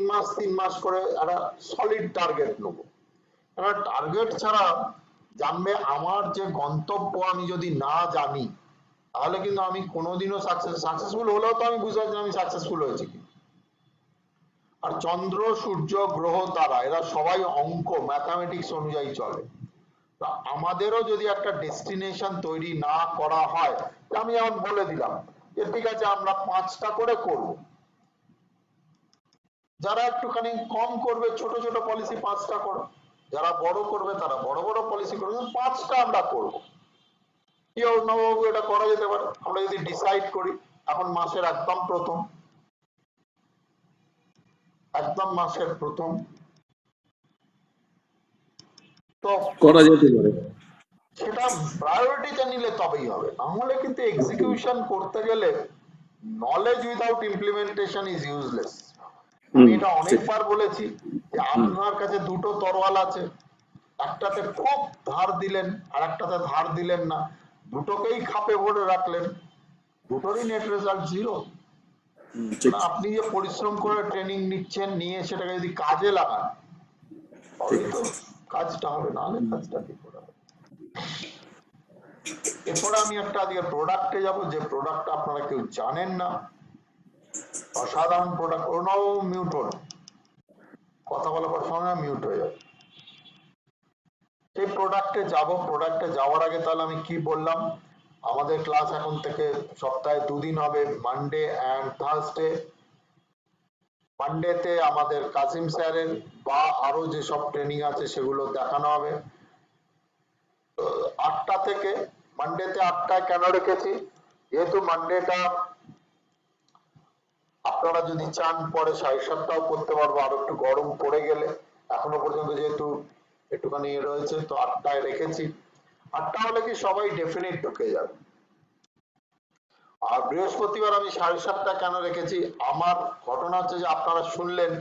Speaker 1: মাস করে একটা সলিড টার্গেট নেবো। এবার টার্গেট ছাড়া জানবে আমার যে গন্তব্য আমি যদি না জানি, তাহলে কিন্তু আমি কোনোদিনও সাকসেসফুল হলেও তো আমি বুঝতে পারছি আমি সাকসেসফুল হয়েছি কি। আর চন্দ্র সূর্য গ্রহ তারা এরা সবাই অঙ্ক ম্যাথামেটিক্স অনুযায়ী চলে। তা আমাদেরও যদি একটা ডেস্টিনেশন তৈরি না করা হয়, আমি যেমন বলে দিলাম যে ঠিক আছে আমরা 5টা করে করব, যারা একটুখানি কম করবে ছোট ছোট পলিসি 5টা করো, যারা বড় করবে তারা বড় বড় পলিসি করবে, 5টা আমরা করব। কি অর্ণববাবু এটা করা যেতে পারে আমরা যদি ডিসাইড করি। এখন মাসের একদম মাসের প্রথম, তো
Speaker 2: করা যেতে পারে।
Speaker 1: সেটা প্রায়োরিটিতে নিলে তবেই হবে, না হলে কিন্তু এক্সিকিউশন করতে গেলে knowledge without implementation is useless. আমি এটা অনেকবার বলেছি যে আপনার কাছে দুটো তরোয়াল আছে, একটাতে খুব ধার দিলেন আর একটাতে ধার দিলেন না, দুটোকেই খাপে ভরে রাখলেন, দুটোরই নেট রেজাল্ট 0। আপনি যে পরিশ্রম করে ট্রেনিং নিচ্ছেন, নিয়ে সেটাকে যদি কাজে লাগান তবেই তো কাজটা হবে, নাহলে কাজটা কি করে হবে। এরপরে আমি একটা আজকে প্রোডাক্টে যাব, যে প্রোডাক্টটা আপনারা কেউ জানেন না, অসাধারণ প্রোডাক্ট। ওনাও মিউট হন, কথা বলার পর সঙ্গে মিউট হয়ে যাবে। সেই প্রোডাক্টে যাব। প্রোডাক্টে যাওয়ার আগে তাহলে আমি কি বললাম, আমাদের ক্লাস এখন থেকে সপ্তাহে 2 দিন হবে, মানডে অ্যান্ড থার্সডে। মানডেতে আমাদের কাসিম স্যারের বা আরো যেসব ট্রেনিং আছে সেগুলো দেখানো হবে 8টা থেকে। মানডেতে 8টায় কেন রেখেছি, যেহেতু মানডেটা আপনারা যদি চান পরে 7:30টাও করতে পারবো, আরো একটু গরম পড়ে গেলে। এখনো পর্যন্ত যেহেতু একটুখানি রয়েছে, তো 8টায় রেখেছি। 8টা হলে কি সবাই ডেফিনেট ঢুকে যাবে। আর বৃহস্পতিবার আমি 7:30টা কেন রেখেছি, আমার ঘটনা হচ্ছে যে আপনারা শুনলেন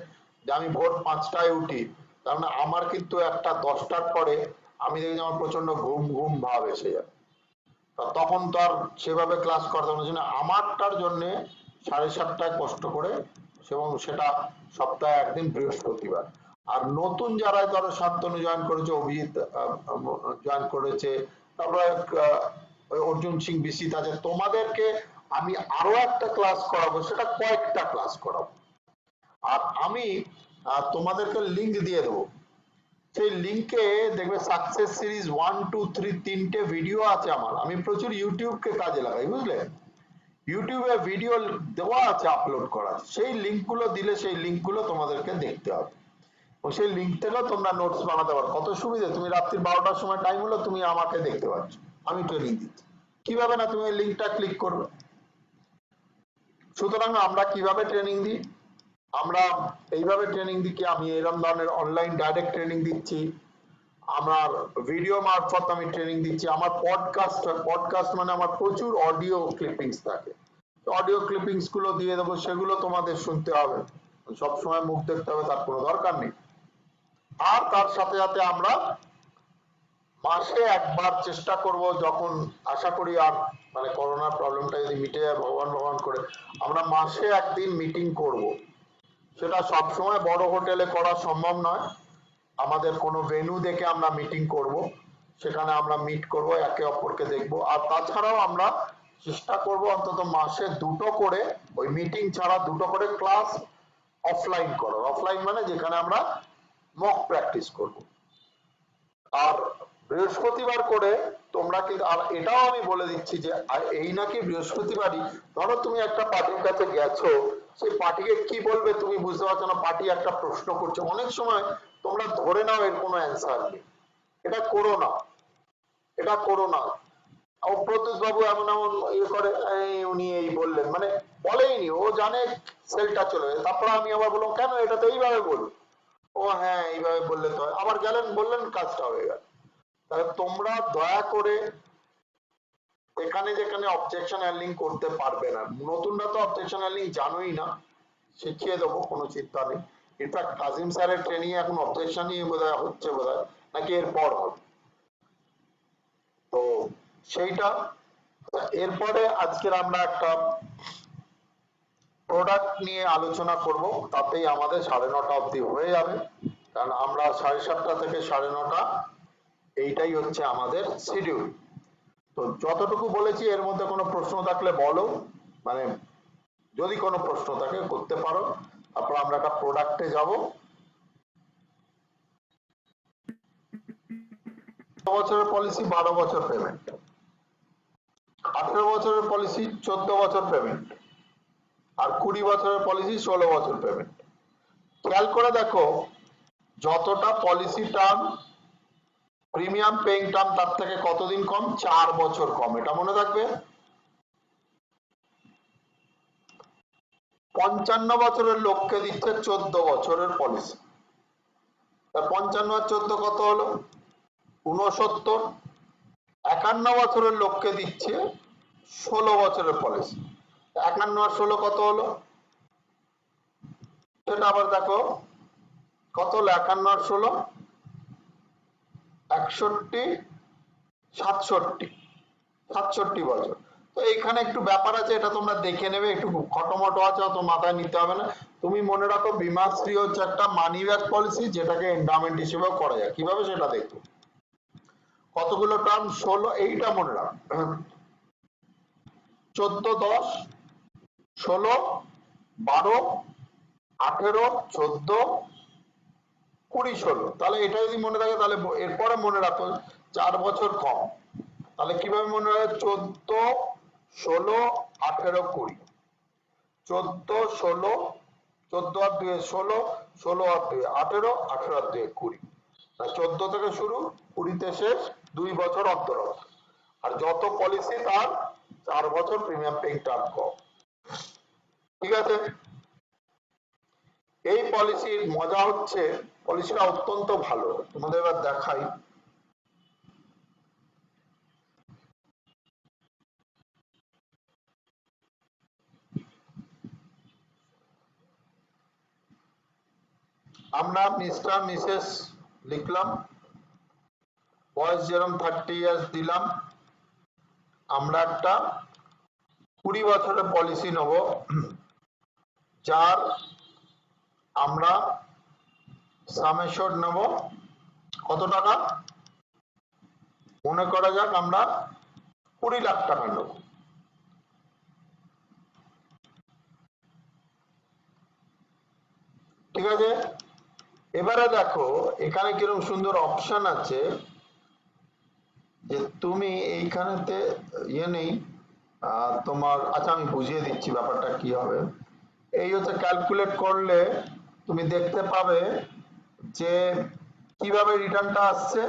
Speaker 1: যে আমি ভোর 5টায় উঠি, তার মানে আমার কিন্তু একটা 10টার পরে আমি দেখি যে আমার প্রচন্ড ঘুম ঘুম ভাব এসে যায়, তখন তো আর সেভাবে ক্লাস করতে হবে না। আমারটার জন্য 7:30টায় কষ্ট করে, এবং সেটা সপ্তাহে একদিন বৃহস্পতিবার। আর নতুন যারা ধরো শান্তনু জয়েন করেছে, অভিজিৎ জয়েন করেছে, তারপরে অর্জুন সিং বিসিত আছে, তোমাদেরকে আমি আরো একটা ক্লাস করাবো, সেটা কয়েকটা ক্লাস করাবো। আর আমি তোমাদেরকে লিঙ্ক দিয়ে দেবো, সেই লিঙ্কে দেখবে সাকসেস সিরিজ 1 2 3 তিনটে ভিডিও আছে আমার। আমি প্রচুর ইউটিউবকে কাজে লাগাই, বুঝলে, ইউটিউবে ভিডিও দেওয়া আছে, আপলোড করা, সেই লিঙ্কগুলো দিলে সেই লিঙ্কগুলো তোমাদেরকে দেখতে হবে, ও সেই লিঙ্ক থেকেও তোমরা নোটস বানাতে পারো। কত সুবিধা, তুমি রাত্রি 12টার সময় টাইম হলো, তুমি আমাকে দেখতে পাচ্ছ, আমি ট্রেনিং দিচ্ছি। কিভাবে না, তুমি ওই লিঙ্কটা ক্লিক করবে। সুতরাং আমরা কিভাবে ট্রেনিং দিই, আমরা এইভাবে ট্রেনিং দিই কি, আমি এরকম ধরনের অনলাইন ডাইরেক্ট ট্রেনিং দিচ্ছি, আমার ভিডিও মারফত আমি ট্রেনিং দিচ্ছি, আমার পডকাস্ট মানে আমার প্রচুর অডিও ক্লিপিংস থাকে, অডিও ক্লিপিংস গুলো দিয়ে দেবো, সেগুলো তোমাদের শুনতে হবে, সবসময় মুখ দেখতে হবে তার কোনো দরকার নেই। আর তার সাথে সাথে আমরা মাসে একবার চেষ্টা করব, যখন আশা করি আর মানে করোনার প্রবলেমটা যদি মিটে যায় ভগবান ভগবান করে, আমরা মাসে একদিন মিটিং করব। সেটা সবসময় বড় হোটেলে করা সম্ভব নয়, আমাদের কোনো ভেন্যু দেখে আমরা মিটিং করব, সেখানে আমরা মিট করব, একে অপরকে দেখব। আর তাছাড়াও আমরা চেষ্টা করব অন্তত মাসে 2টো করে, ওই মিটিং ছাড়া 2টো করে ক্লাস অফলাইন করো। অফলাইন মানে যেখানে আমরা মক প্র্যাকটিস করব। আর বৃহস্পতিবার করে তোমরা কিন্তু, আর এটাও আমি বলে দিচ্ছি যে এই নাকি বৃহস্পতিবারই, ধরো তুমি একটা পার্টির কাছে গেছো, সেই পার্টিকে কি বলবে তুমি বুঝতে পারছো না, পার্টি একটা প্রশ্ন করছে, অনেক সময় তোমরা ধরে নাও এর কোনো অ্যান্সার নেই, এটা করো না, এটা করো না। প্রত্যুষ বাবু এমন এমন ইয়ে করে, উনি এই বললেন, মানে বলেইনি, ও জানে সেলটা চলে যাবে। তারপর আমি আবার বললাম কেন, এটা তো এইভাবে বলুন, ও হ্যাঁ এইভাবে বললে তো হয়, আবার গেলেন বললেন, কাজটা হয়ে গেল। তাহলে তোমরা দয়া করে এখানে যেখানে অবজেকশন হ্যান্ডলিং করতে পারবে না, নতুনরা তো অবজেকশন হ্যান্ডলিং জানোই না, শিখিয়ে দেবো, কোনো চিন্তা নেই। ইনফ্যাক্ট কাজিম স্যারের ট্রেনিং এখন অবজেকশনই বোধহয় হচ্ছে, বোধহয় নাকি এরপর হবে, তো সেইটা। এরপরে আজকের আমরা একটা প্রোডাক্ট নিয়ে আলোচনা করব, তাতেই আমাদের 9:30 অবধি হয়ে যাবে, কারণ আমরা 7:30 থেকে 9:30 এইটাই হচ্ছে আমাদের শিডিউল। তো যতটুকু বলেছি এর মধ্যে কোনো প্রশ্ন থাকলে বলো, মানে যদি কোনো প্রশ্ন থাকে করতে পারো। তারপর আমরা একটা প্রোডাক্টে যাব। বছরের পলিসি 12 বছর পেমেন্ট, 18 বছরের পলিসি 14 বছর পেমেন্ট, আর 20 বছরের পলিসি 16 বছর পেমেন্ট। খেয়াল করে দেখো, যতটা policy term premium paying term তার থেকে কতদিন কম, 4 বছর কম, এটা মনে রাখবে। 55 বছরের লোককে দিচ্ছে 14 বছরের পলিসি, 55 আর 14 কত হলো, 69। 51 বছরের লোককে দিচ্ছে 16 বছরের পলিসি, 51 আর 16 কত হলো, সেটা আবার দেখো কত হলো, 51 আর 16 61, 67 বছর। তো এইখানে একটু ব্যাপার আছে, এটা তোমরা দেখে নেবে, একটু খটোমটো আছে, অত মাথায় নিতে হবে না। তুমি মনে রাখো বীমাশ্রী হচ্ছে একটা মানি ব্যাক পলিসি, যেটাকে এন্ডামেন্ট হিসেবেও করা যায়। কিভাবে সেটা দেখো, কতগুলো টার্ম, 16, এইটা মনে রাখো, 14, 10, 16, 12, 18, 14, 20-16, তাহলে এটা যদি মনে থাকে তাহলে এরপরে মনে রাখো 4 বছর কম, তাহলে কিভাবে মনে রাখবে? 14, 16, 18, 20। 14, 16, 14 আর 2 16, 16 আর 2 18, 18 আর 2 20। 14 থেকে শুরু, 20 তে শেষ, 2 বছর অন্তর অন্তর। আর যত পলিসি তার 4 বছর প্রিমিয়াম পেইং টার্ম কম। ঠিক আছে? এই পলিসির মজা হচ্ছে, পলিসিটা অত্যন্ত ভালো, তোমাদের এবার দেখাই। আমরা মিস্টার মিসেস লিখলাম, বয়স যেরকম 30 ইয়ার্স দিলাম, আমরা একটা 20 বছরের পলিসি নেব, যার আমরা সাম অ্যাসিওর্ড নেব কত টাকা? মনে করা যাক আমরা 20 লাখ টাকা নেব। ঠিক আছে? এবারে দেখো এখানে কিরকম সুন্দর অপশন আছে, যে তুমি এইখানেতে ইয়ে নেই, তোমার, আচ্ছা আমি বুঝিয়ে দিচ্ছি ব্যাপারটা কি হবে। এই হচ্ছে ক্যালকুলেট করলে তুমি দেখতে পাবে যে কিভাবে রিটার্নটা আসছে।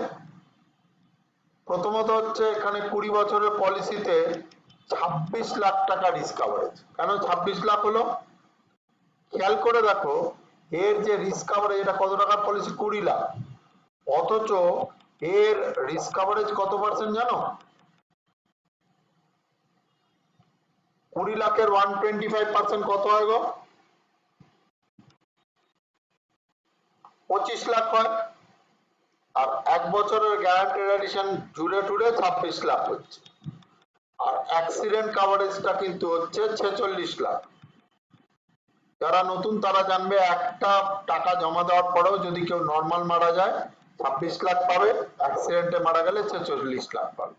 Speaker 1: প্রথমত হচ্ছে এখানে 20 বছরের পলিসিতে 26 লাখ টাকা রিস্ক কভারেজ। কেন 26 লাখ হলো? খেয়াল করে দেখো এর যে রিস্ক কভারেজ, এটা কত টাকার পলিসি? 20 লাখ, অথচ এর রিস্ক কভারেজ কত পার্সেন্ট জানো? 20 লাখের 125% কত হয় গো? 25 লাখ হয়। আর 1 বছরের গ্যারান্টেড এডিশন জুড়ে টুড়ে 26 লাখ হচ্ছে। আর অ্যাক্সিডেন্ট কভারেজটা কিন্তু হচ্ছে 46 লাখ। যারা নতুন তারা জানবে, একটা টাকা জমা দেওয়ার পরেও যদি কেউ নর্মাল মারা যায় 26 লাখ পাবে, অ্যাক্সিডেন্টে মারা গেলে 46 লাখ পাবে।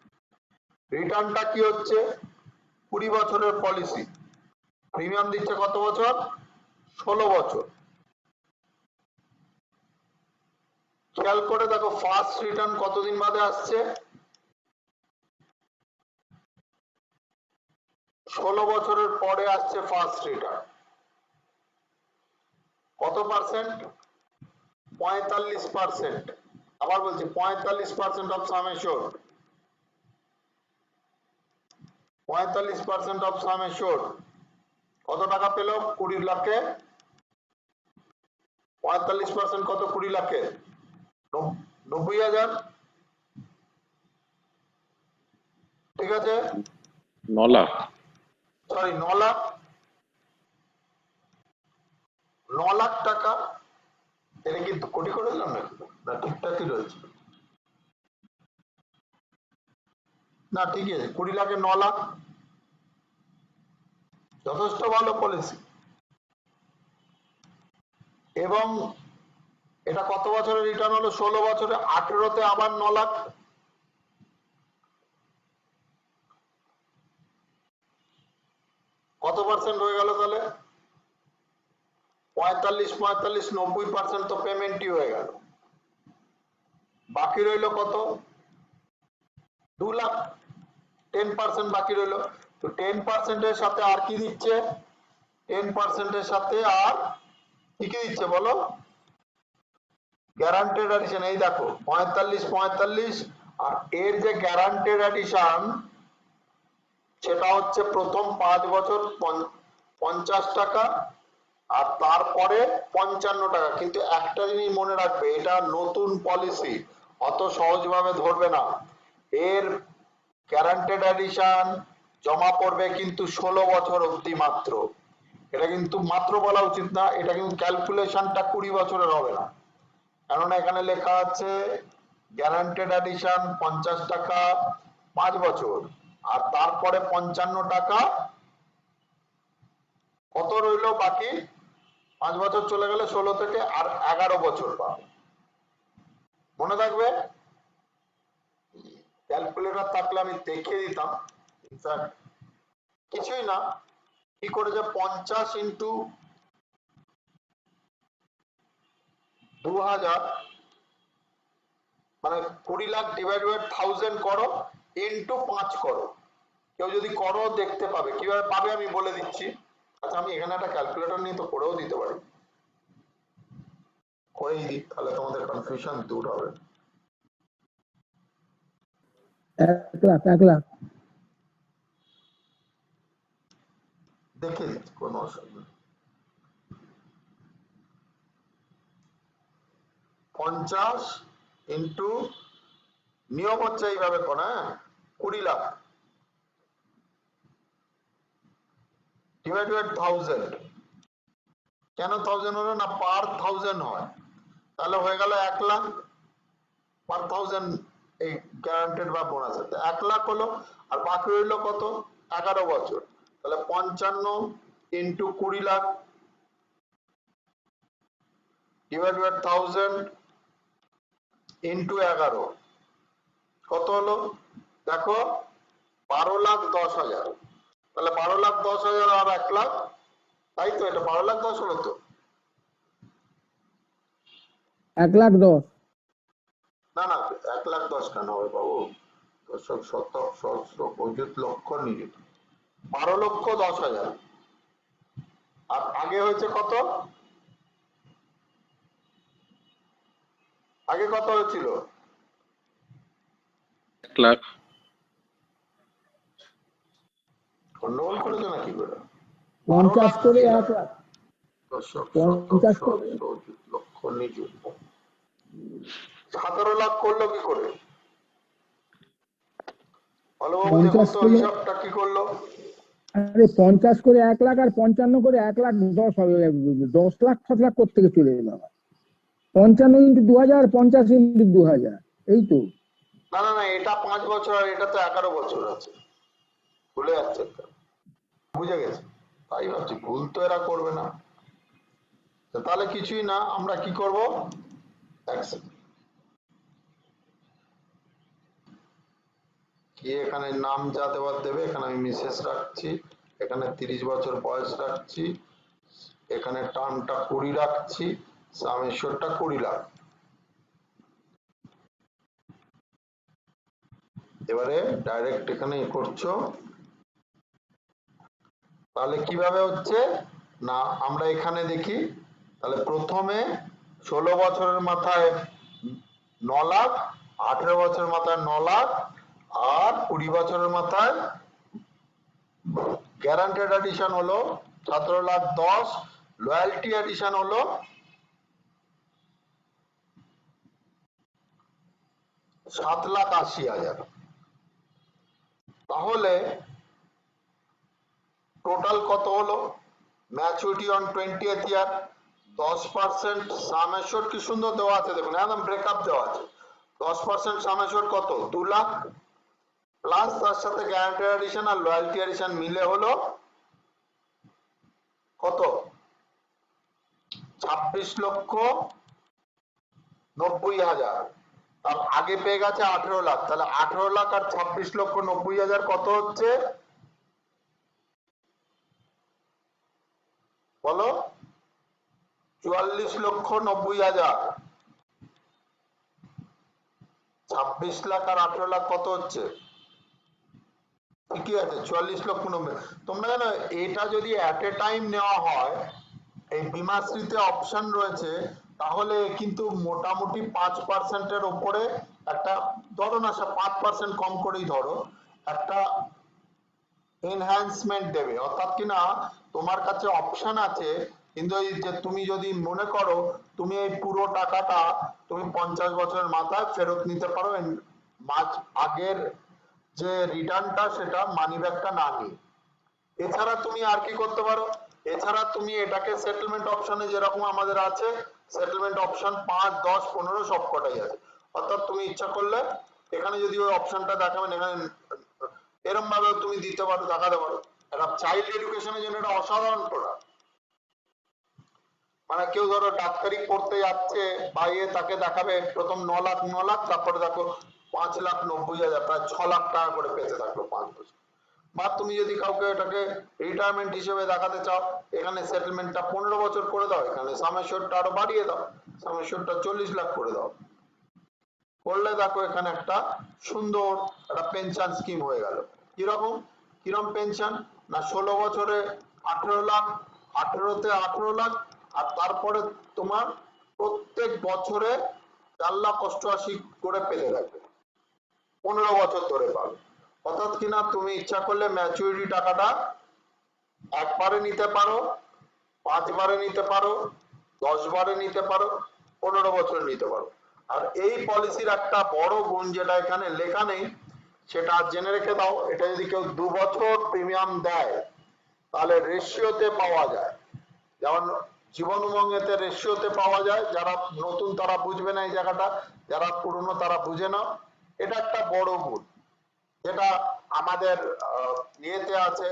Speaker 1: রিটার্নটা কি হচ্ছে? 20 বছরের পলিসি, প্রিমিয়াম দিচ্ছে কত বছর? 16 বছর। খেয়াল করে দেখো ফার্স্ট রিটার্ন কতদিন বাদে আসছে? 16 বছরের পরে আসছে ফার্স্ট রিটার্ন। কত পার্সেন্ট? 45%। আবার বলছি 45% of some assured, 45% of some assured. কত টাকা পেল 20 লাখে? 45% কত 20 লাখে? 90,000। ঠিক আছে?
Speaker 2: 9 লাখ।
Speaker 1: সরি 9 লাখ, 9 লাখ টাকা। এটা কি কোটি করে দিলাম নাকি? না ঠিকঠাকই রয়েছে, না ঠিকই আছে, 20 লাখে 9 লাখ, যথেষ্ট ভালো পলিসি। এবং এটা কত বছরের রিটার্ন হলো? 16 বছরে, 18তে আবার 9 লাখ। কত পার্সেন্ট হয়ে গেল তাহলে? 45, 90% তো পেমেন্টই হয়ে গেল। বাকি রইল কত? 2 লাখ। 10% বাকি রইল। তো 10% এর সাথে আর কি দিচ্ছে? 10% এর সাথে আর কি কি দিচ্ছে বলো? Guaranteed addition. এই দেখো 45, আর এর যে গ্যারান্টেড এডিশন সেটা হচ্ছে প্রথম 5 বছর 50 টাকা, আর তারপরে 55 টাকা। কিন্তু একটা জিনিস মনে রাখবে, এটা নতুন পলিসি, অত সহজভাবে ধরবে না। এর গ্যারান্টেড এডিশন জমা পড়বে কিন্তু 16 বছর অবধি মাত্র। এটা কিন্তু মাত্র বলা উচিত না, এটা কিন্তু ক্যালকুলেশনটা 20 বছরের হবে না। কেননা এখানে লেখা আছে গ্যারান্টেড এডিশন 50 টাকা 5 বছর, আর তারপরে 55 টাকা। কত রইল বাকি? 5 বছর চলে গেলে 16 থেকে আর 11 বছর পাবে। মনে থাকবে? ক্যালকুলেটর থাকলে আমি দেখিয়ে দিতাম, কিছুই না। কি করে যে 50 ইন্টু 2000 মানে 20 লাখ ডিভাইড বাই 1000 করো ইনটু 5 করো। কেউ যদি করো দেখতে পাবে, কিভাবে পাবে আমি বলে দিচ্ছি। আচ্ছা আমি এখানে একটা ক্যালকুলেটর নিয়ে তো করেও দিতে পারি, করেই দিই, তাহলে তোমাদের কনফিউশন দূর হবে।
Speaker 3: 1 লাখ
Speaker 1: দেখে দিচ্ছি, কোনো অসুবিধা নেই। 50 ইন্টু, নিয়ম হচ্ছে এইভাবে করে, 20 লাখ ডিভাইড বাই 1000। কেন 1000 হলো না, পার 1000 হয়, তাহলে হয়ে গেল 1 লাখ পার 1000, এই গ্যারান্টেড বা বোনাস আছে 1 লাখ হলো। আর বাকি রইলো কত, 11 বছর, তাহলে 55 into 20 lakh divide by 1000 into 11 কত হলো দেখো, 12,10,000। তাহলে 12,10,000 আর 1 লাখ, তাই তো, এটা 12,10,000 হলো তো।
Speaker 3: 1,10,000
Speaker 1: না না 1,10,000 কেন হবে বাবু, দশক শতক সহস্র অযুত লক্ষ নিযুত, 12,10,000। আর আগে হয়েছে কত, আগে কত হয়েছিল,
Speaker 2: 1 লাখ।
Speaker 1: গন্ডগোল করেছে নাকি করে,
Speaker 3: 50 করে 1 লাখ,
Speaker 1: দশক
Speaker 3: 50
Speaker 1: শতক
Speaker 3: করে
Speaker 1: সহস্র অযুত লক্ষ নিযুত, 17 লাখ করলো কি করে, বলো বাবু, দেখুন
Speaker 3: 50
Speaker 1: তো
Speaker 3: করে,
Speaker 1: হিসাবটা কি করলো।
Speaker 3: আরে 50 করে 1 লাখ আর 55 করে 1,10,000 হবে, 10 লাখ 7 লাখ কোত্থেকে চলে এলো আমার? 55 ইন্টু 2000, 50 ইন্টু 2000, এই তো।
Speaker 1: না না না, এটা 5 বছর আর এটা তো 11 বছর আছে, ভুলে যাচ্ছে তো। বুঝে গেছে, তাই ভাবছি ভুল তো এরা করবে না। তো তাহলে কিছুই না, আমরা কি করব, কি এখানে নাম যা দেওয়ার দেবে, এখানে আমি মিসেস রাখছি, এখানে 30 বছর বয়স রাখছি, এখানে টার্মটা 20 রাখছি, সামেশ্বরটা 20 লাখ। এবারে ডাইরেক্ট এখানে করছো, তাহলে কিভাবে হচ্ছে না, আমরা এখানে দেখি, তাহলে প্রথমে 16 বছরের মাথায় 9 লাখ, 18 বছরের মাথায় 9 লাখ, আর 20 বছরের মাথায় গ্যারান্টেড এডিশন হলো 17,10,000, লয়্যালটি এডিশন হলো 7,80,000। তাহলে টোটাল কত হলো, maturity on 20th year 10% some assured, কি সুন্দর দেওয়া আছে দেখুন, একদম ব্রেকআপ দেওয়া আছে। 10% সাম অ্যাসিওর্ড কত, 2 লাখ, প্লাস তার সাথে গ্যারান্টি এডিশন আর লয়্যালটি এডিশন মিলে হলো কত, 26,90,000। তার আগে পেয়ে গেছে 18 লাখ, তাহলে 18 লাখ আর 26,90,000 কত হচ্ছে বলো, 44,90,000। 26 লাখ আর 18 লাখ কত হচ্ছে, ঠিকই আছে 44,90,000। তোমরা জানো এটা যদি এট এ টাইম নেওয়া হয়, এই বিমাশ্রীতে অপশন রয়েছে, তাহলে কিন্তু মোটামুটি 5% এর উপরে একটা, ধরো না 5% কম করেই ধরো, একটা এনহ্যান্সমেন্ট দেবে। অর্থাৎ কিনা তোমার কাছে অপশন আছে, কিন্তু এই যে তুমি যদি মনে করো তুমি এই পুরো টাকাটা তুমি 50 বছরের মাথায় ফেরত নিতে পারো, আগের যে রিটার্নটা সেটা মানি ব্যাকটা না নিয়ে। এছাড়া তুমি আর কি করতে পারো, এছাড়া তুমি এটাকে সেটেলমেন্ট অপশনে যেরকম আমাদের আছে, সেটেলমেন্ট অপশন 5, 10, 15 সব কটাই আছে। অর্থাৎ তুমি ইচ্ছা করলে এখানে যদি ওই অপশনটা দেখাবেন, এখানে এরম ভাবে তুমি দিতে পারো, দেখাতে পারো। একটা চাইল্ড এডুকেশনের জন্য এটা অসাধারণ প্রোডাক্ট। মানে কেউ ধরো ডাক্তারি পড়তে যাচ্ছে বা তাকে দেখাবে প্রথম 9 লাখ 9 লাখ, তারপরে দেখো 5,90,000, প্রায় 6 লাখ টাকা করে পেতে থাকলো 5 বছর। বা তুমি যদি কাউকে এটাকে রিটায়ারমেন্ট হিসেবে দেখাতে চাও, এখানে সেটেলমেন্টটা 15 বছর করে দাও, এখানে সাম অ্যাসিওরটা আরো বাড়িয়ে দাও, সামেশনটা 40 লাখ করে দাও, করলে দেখো এখানে একটা সুন্দর একটা পেনশন স্কিম হয়ে গেল। কিরকম পেনশন না 16 বছরে 18 লাখ, 18তে 18 লাখ, আর তারপরে তোমার প্রত্যেক বছরে 4,88,000 করে পেতে থাকবে, 15 বছর ধরে পাবে। অর্থাৎ কিনা তুমি ইচ্ছা করলে ম্যাচুরিটি টাকাটা একবারে নিতে পারো, 5 বারে নিতে পারো, 10 বারে নিতে পারো, 15 বছর নিতে পারো। আর এই পলিসির একটা বড় গুণ যেটা এখানে লেখা নেই সেটা জেনে রেখে দাও, এটা যদি কেউ 2 বছর প্রিমিয়াম দেয় তাহলে রেশিওতে পাওয়া যায়, যেমন জীবন উমঙ্গেতে রেশিওতে পাওয়া যায়। যারা নতুন তারা বুঝবে না এই জায়গাটা, যারা পুরনো তারা বুঝে নাও। এটা একটা বড় গুণ যেটা আমাদের ইয়েতে আছে,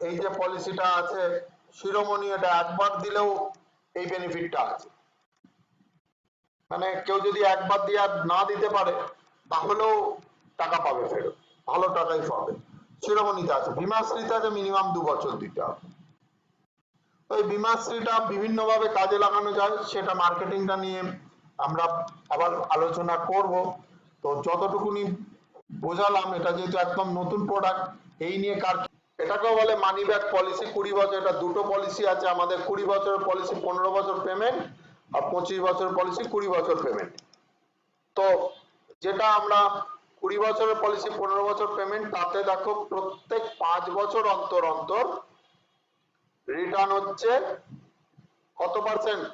Speaker 1: এই যে পলিসিটা আছে শিরোমণি, এটা একবার দিলেও এই বেনিফিটটা আছে। মানে কেউ যদি একবার দিয়ে আর না দিতে পারে তাহলেও টাকা পাবে ফেরত, ভালো টাকাই পাবে। শিরোমণিতে আছে, বীমাশ্রীতে আছে মিনিমাম 2 বছর দিতে হবে। তো এই বীমাশ্রীটা বিভিন্ন ভাবে কাজে লাগানো যায়, সেটা মার্কেটিংটা নিয়ে আমরা আবার আলোচনা করব। তো যতটুকুনি বোঝালাম, এটা যেহেতু একদম নতুন প্রোডাক্ট, এই নিয়ে কার, এটাকেও বলে মানি ব্যাক পলিসি। 20 বছর, এটা দুটো পলিসি আছে আমাদের, 20 বছরের পলিসি 15 বছর পেমেন্ট, আর 25 বছরের পলিসি 20 বছর পেমেন্ট। তো যেটা আমরা 20 বছরের পলিসি 15 বছর পেমেন্ট, তাতে দেখো প্রত্যেক 5 বছর অন্তর অন্তর রিটার্ন হচ্ছে কত পার্সেন্ট,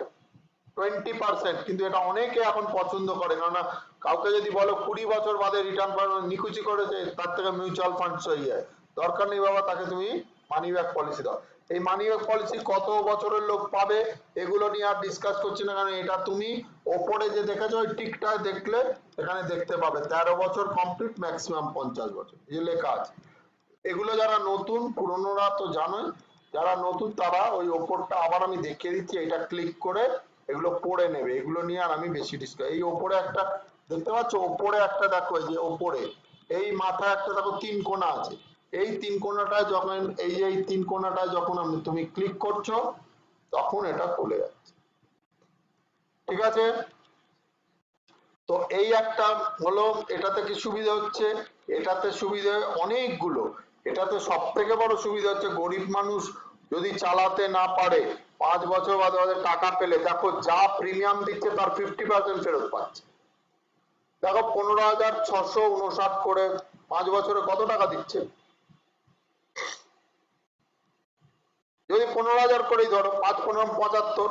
Speaker 1: 20%। কিন্তু এটা অনেকে এখন পছন্দ করে, কারণ কাউকে যদি বলো 20 বছর বাদে রিটার্ন পাবে, নিকুচি করেছে, তার থেকে মিউচুয়াল ফান্ড সই হয়, দরকার নেই বাবা, তাকে তুমি মানি ব্যাক পলিসি দাও। এই মানি ব্যাক পলিসি কত বছরের লোক পাবে এগুলো নিয়ে আর ডিসকাস করছি না, কারণ এটা তুমি ওপরে যে দেখেছো ওই টিকটা দেখলে এখানে দেখতে পাবে 13 বছর কমপ্লিট, ম্যাক্সিমাম 50 বছর, এই লেখা আছে। এগুলো যারা নতুন, পুরনোরা তো জানোই, যারা নতুন তারা ওই ওপরটা আবার আমি দেখিয়ে দিচ্ছি, এটা ক্লিক করে এগুলো পড়ে নেবে, এগুলো নিয়ে আর আমি বেশি ডিসকাস। এই ওপরে একটা দেখতে পাচ্ছ, ওপরে একটা দেখো, এই যে ওপরে এই মাথায় একটা দেখো 3 কোণা আছে, এই 3 কোণাটায় যখন এই যে এই 3 কোণাটায় যখন তুমি ক্লিক করছো তখন এটা খুলে যাচ্ছে, ঠিক আছে। তো এই একটা হলো, এটাতে কি সুবিধা হচ্ছে, এটাতে সুবিধা অনেকগুলো। এটাতে সব থেকে বড় সুবিধা হচ্ছে গরিব মানুষ যদি চালাতে না পারে 5 বছর বাদে বাদে টাকা পেলে দেখো যা প্রিমিয়াম দিচ্ছে তার 50% ফেরত পাচ্ছে। দেখো 15,659 করে 5 বছরে কত টাকা দিচ্ছে, যদি 15,000 করেই ধরো, 5 15 75,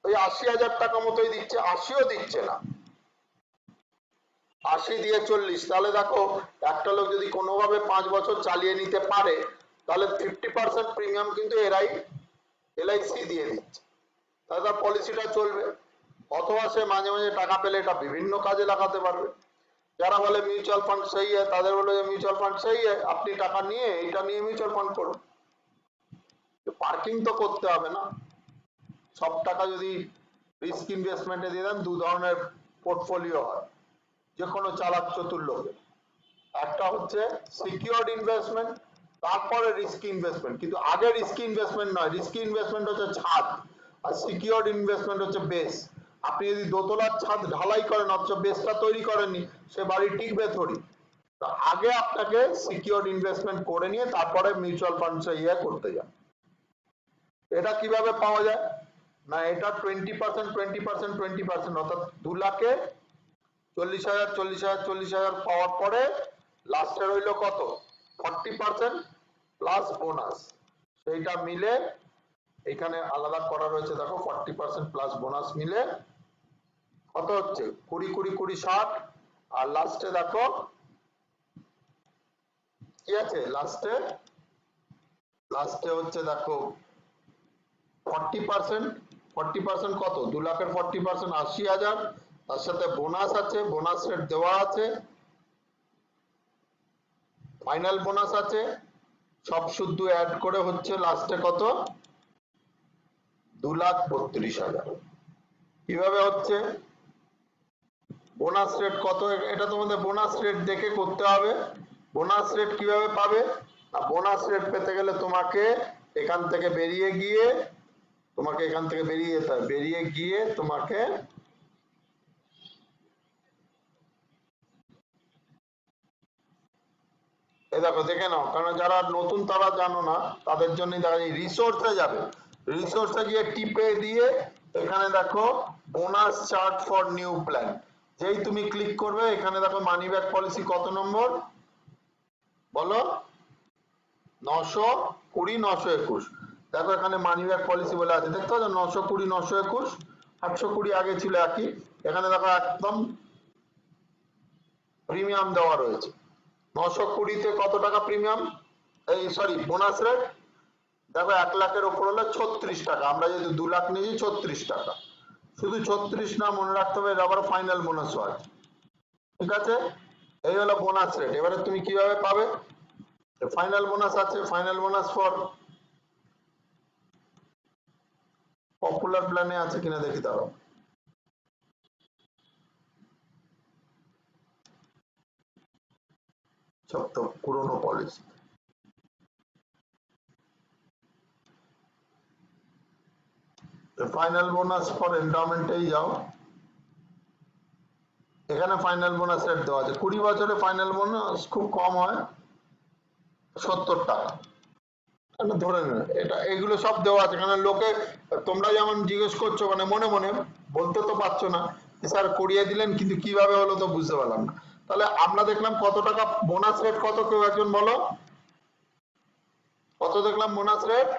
Speaker 1: ওই 80,000 টাকা মতোই দিচ্ছে, 80ও দিচ্ছে না, 80 দিয়ে 40, তাহলে দেখো একটা লোক যদি কোনোভাবে 5 বছর চালিয়ে নিতে পারে তাহলে 50% প্রিমিয়াম কিন্তু এরাই এলআইসি দিয়ে দিচ্ছে, তাহলে তার পলিসিটা চলবে। অথবা সে মাঝে মাঝে টাকা পেলে এটা বিভিন্ন কাজে লাগাতে পারবে। যারা বলে মিউচুয়াল ফান্ড সেই তাদের বলে যে মিউচুয়াল ফান্ড সেই, আপনি টাকা নিয়ে এটা নিয়ে মিউচুয়াল ফান্ড করুন, পার্কিং তো করতে হবে না। সব টাকা যদি রিস্ক ইনভেস্টমেন্টে দিয়ে দেন, 2 ধরনের পোর্টফোলিও হয় যে কোনো চালাক চতুর লোকের, একটা হচ্ছে সিকিউরড ইনভেস্টমেন্ট, তারপরে রিস্কি ইনভেস্টমেন্ট। কিন্তু আগে রিস্কি ইনভেস্টমেন্ট নয়, রিস্কি ইনভেস্টমেন্ট হচ্ছে ছাদ, আর সিকিউরড ইনভেস্টমেন্ট হচ্ছে বেস। আপনি যদি দোতলার ছাদ ঢালাই করেন অথচ বেসটা তৈরি করেননি, সে বাড়ি টিকবে থোড়ি। তো আগে আপনাকে সিকিউরড ইনভেস্টমেন্ট করে নিয়ে তারপরে মিউচুয়াল ফান্ডসে করতে যান। এটা কিভাবে পাওয়া যায় না, এটা 20% 20% 20%, অর্থাৎ 2 লাখে 40,000 40,000 40,000 পাওয়ার পরে লাস্টে রইল কত, 40% প্লাস বোনাস, সেইটা মিলে এখানে আলাদা করা রয়েছে দেখো, 40% প্লাস বোনাস মিলে কত হচ্ছে 20 20 20 60, আর লাস্টে দেখো কি আছে, লাস্টে হচ্ছে দেখো 40% কত, 2 লাখের 40% 80,000, তার সাথে বোনাস আছে, বোনাস রেট দেওয়া আছে, ফাইনাল বোনাস আছে, সব শুদ্ধ অ্যাড করে হচ্ছে লাস্টে কত, 2,32,000। কিভাবে হচ্ছে, বোনাস রেট কত, এটা তোমাদের বোনাস রেট দেখে করতে হবে। বোনাস রেট কিভাবে পাবে, বোনাস রেট পেতে গেলে তোমাকে এখান থেকে বেরিয়ে গিয়ে তোমাকে এখান থেকে বেরিয়ে যেতে হবে, বেরিয়ে গিয়ে তোমাকে এই দেখো দেখে নাও, কারণ যারা নতুন তারা জানো না, তাদের জন্য দেখা যায় রিসোর্সে যাবে, রিসোর্সে গিয়ে টিপে দিয়ে এখানে দেখো bonus chart for new plan, যেই তুমি ক্লিক করবে এখানে দেখো মানি ব্যাক পলিসি কত নম্বর বলো, 920 921, দেখো এখানে মানি ব্যাক পলিসি বলে আছে, দেখতে পাচ্ছ 920 921, 820 আগে ছিল একই, এখানে দেখো একদম প্রিমিয়াম দেওয়া রয়েছে। 920 তে কত টাকা প্রিমিয়াম, এই সরি বোনাস রেট, দেখো 1 লাখের উপর হলে 36 টাকা, আমরা যদি 2 লাখ নিয়েছি 36 টাকা, শুধু 36 না, মনে রাখতে হবে এর আবার ফাইনাল বোনাস হয়, ঠিক আছে। এই হলো বোনাস রেট। এবারে তুমি কিভাবে পাবে, ফাইনাল বোনাস আছে, ফাইনাল বোনাস ফর পপুলার প্ল্যানে আছে কিনা দেখি দাও, সব তো পুরনো পলিসি। ফাইনাল বোনাস ফর এন্ডাওমেন্টেই যাও, এখানে ফাইনাল বোনাস রেট দেওয়া আছে, 20 বছরে ফাইনাল বোনাস খুব কম হয় 70 টাকা, ধরে নেন এটা, এগুলো সব দেওয়া আছে। এখানে লোকে তোমরা যেমন জিজ্ঞেস করছো মানে মনে মনে, বলতে তো পারছো না স্যার করিয়ে দিলেন কিন্তু কিভাবে হলো তো বুঝতে পারলাম না, তাহলে আমরা দেখলাম কত টাকা বোনাস রেট, কত কেউ একজন বলো কত দেখলাম বোনাস রেট,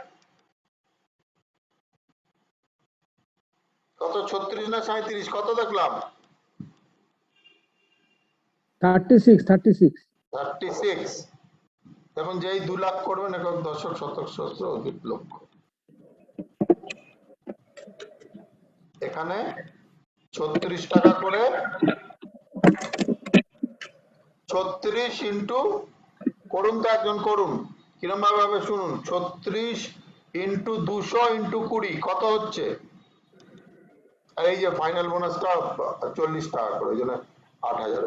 Speaker 1: কত 36 না 37 কত দেখলাম,
Speaker 3: 36
Speaker 1: 36। এখন যেই 2 লাখ করবেন একক দশক শতক সহস্র অধিক লক্ষ, এখানে 36 টাকা করে, 36 ইন্টু করুন তো একজন করুন, কিরম ভাবে হবে শুনুন, 36 ইন্টু 200 ইন্টু 20 কত হচ্ছে, এই যে ফাইনাল বোনাসটা 40 টাকা করে, ওই জন্য 8000,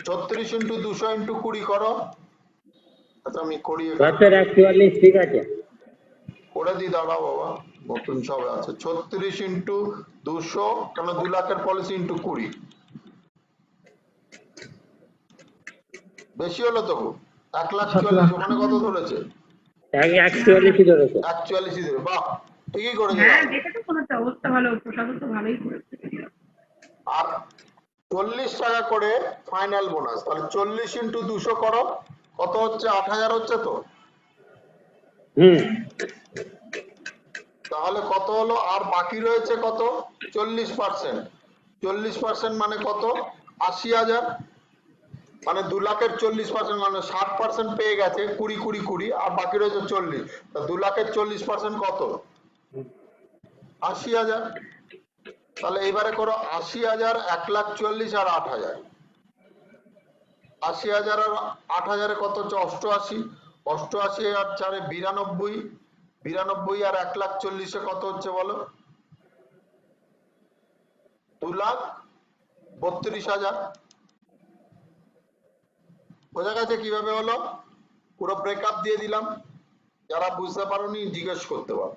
Speaker 1: 36 ইন্টু 200 ইন্টু 20 করো, আচ্ছা আমি করি,
Speaker 3: 41 ঠিক আছে,
Speaker 1: করে দিই দাঁড়াও বাবা, নতুন সব আছে, 36 ইন্টু 200, কেন 2 লাখের পলিসি ইন্টু 20, বেশি হলো তো 1,44,000, ওখানে কত ধরেছে
Speaker 3: 41 ধরেছে,
Speaker 1: 41 ধরে, বাহ ঠিকই করেছে।
Speaker 4: হ্যাঁ দেখে তো কোনো অবস্থা ভালো, প্রসাদও তো ভালোই করেছে।
Speaker 1: আর 40 টাকা করে ফাইনাল বোনাস, তাহলে 40 ইন্টু 200 করো, কত হচ্ছে 8000 হচ্ছে তো, তাহলে কত হলো, আর বাকি রয়েছে কত 40%, 40% মানে কত 80,000, মানে 2 লাখের 40% মানে 60% পেয়ে গেছে, 20 20 20, আর বাকি রয়েছে 40, তা 2 লাখের 40% কত 80,000, তাহলে এবারে করো 80,000, 1,40,000 আর 8,000, 80,000 আর 8,000 কত হচ্ছে 88, 88 আর 4 92, 92 আর 1,40,000 কত হচ্ছে বলো, 2,32,000, বোঝা গেছে কিভাবে হলো, পুরো ব্রেকআপ দিয়ে দিলাম, যারা বুঝতে পারোনি জিজ্ঞেস করতে পারো।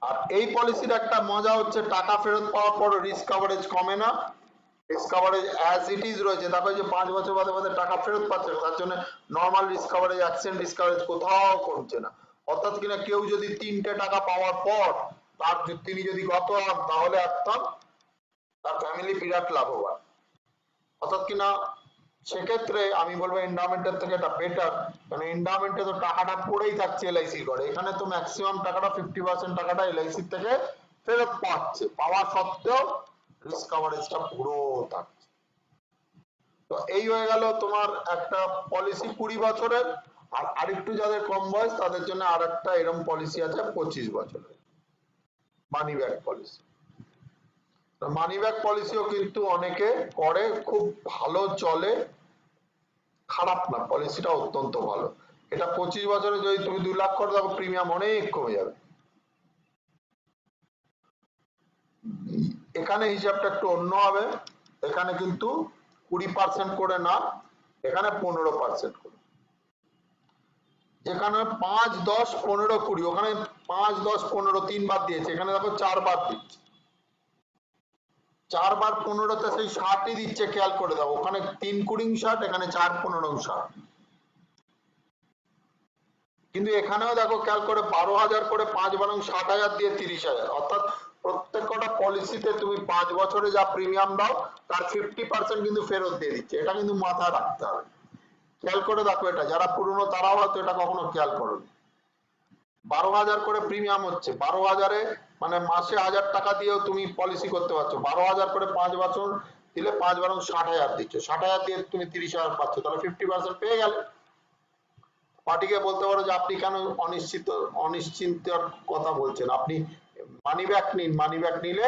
Speaker 1: আর এই পলিসির একটা মজা হচ্ছে টাকা ফেরত পাওয়ার পর রিস্ক কভারেজ কমে না, risk coverage as it is রয়েছে, দেখো যে 5 বছর বাদে বাদে টাকা ফেরত পাচ্ছে, তার জন্য normal risk coverage accident risk coverage কোথাও কমছে না, অর্থাৎ কিনা কেউ যদি 3টে টাকা পাওয়ার পর তার তিনি যদি গত হন তাহলে একদম তার ফ্যামিলি বিরাট লাভবান, অর্থাৎ কিনা সেক্ষেত্রে আমি বলবো এন্ডাওমেন্টের থেকে এটা বেটার, কারণ এন্ডাওমেন্টে তো টাকাটা পড়েই থাকছে এলআইসি করে, এখানে তো ম্যাক্সিমাম টাকাটা 50% টাকাটা এলআইসি থেকে ফেরত পাচ্ছে, পাওয়া সত্ত্বেও রিস্ক কভারেজটা পুরো থাকছে। তো এই হয়ে গেল তোমার একটা পলিসি 20 বছরের, আর আরেকটু যাদের কম বয়স তাদের জন্য আরেকটা এরকম পলিসি আছে 25 বছরের money back policy. Money back পলিসিও কিন্তু অনেকে করে, খুব ভালো চলে, খারাপ না, পলিসিটা অত্যন্ত ভালো, এটা 25 বছরে যদি তুমি 2 লাখ করে দাও প্রিমিয়াম অনেক কমে যাবে, এখানে হিসাবটা একটু অন্য হবে, এখানে কিন্তু 20% করে না, এখানে 15% করে, যেখানে 5 10 15 20, ওখানে 5, 10, 15 3 বার দিয়েছে, এখানে দেখো 4 বার দিচ্ছে। 4 বার 15তে সেই 60ই দিচ্ছে, খেয়াল করে দাও, ওখানে 3 কুড়ি 60, এখানে 4 15 60। কিন্তু এখানেও দেখো খেয়াল করে 12,000 করে 5 বারং 60,000 দিয়ে 30,000, অর্থাৎ প্রত্যেকটা পলিসিতে তুমি 5 বছরে যা প্রিমিয়াম দাও তার 50% কিন্তু ফেরত দিয়ে দিচ্ছে। এটা কিন্তু মাথায় রাখতে হবে, খেয়াল করে দেখো। এটা যারা পুরনো তারাও হয়তো এটা কখনো খেয়াল করোনি। 12,000 করে প্রিমিয়াম হচ্ছে, 12,000-এ মানে মাসে 1000 টাকা দিয়েও তুমি পলিসি করতে পারছো। 12,000 করে 5 বছর দিলে 5 বারং 60,000 দিচ্ছ, 60,000 দিয়ে তুমি 30,000 পাচ্ছ, তাহলে 50% পেয়ে গেলে। পার্টিকে বলতে পারো যে আপনি কেন অনিশ্চিন্তের কথা বলছেন, আপনি মানি ব্যাক নিন, মানি ব্যাক নিলে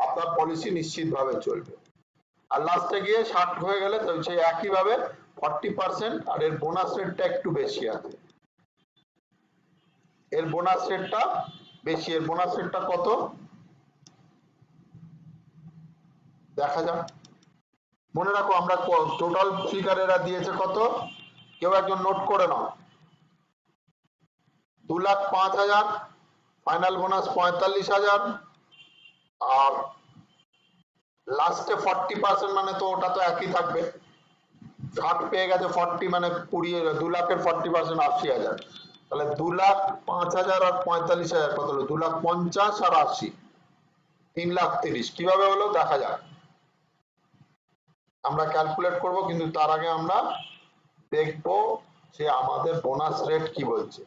Speaker 1: আপনার পলিসি নিশ্চিতভাবে চলবে। আর লাস্টে গিয়ে 60 হয়ে গেলে তো সেই একইভাবে 40%, আর এর বোনাস রেটটা একটু বেশি আছে, এর বোনাস রেটটা বেশি। এর বোনাস রেটটা কত দেখা যাক। মনে রাখো আমরা টোটাল ফিগার এরা দিয়েছে কত, কেউ একজন নোট করে নাও। 2,05,000, ফাইনাল বোনাস 45,000, আর লাস্টে 40% মানে তো ওটা তো একই থাকবে। 60 পেয়ে গেছে, 40 মানে 20, 2 লাখের 40% 80,000, তাহলে 2,05,000 আর 45,000 কত হলো? 2,50,000 আর 80, 3,30,000। কিভাবে হলো দেখা যাক, আমরা ক্যালকুলেট করব, কিন্তু তার আগে আমরা দেখবো যে আমাদের বোনাস রেট কি বলছে।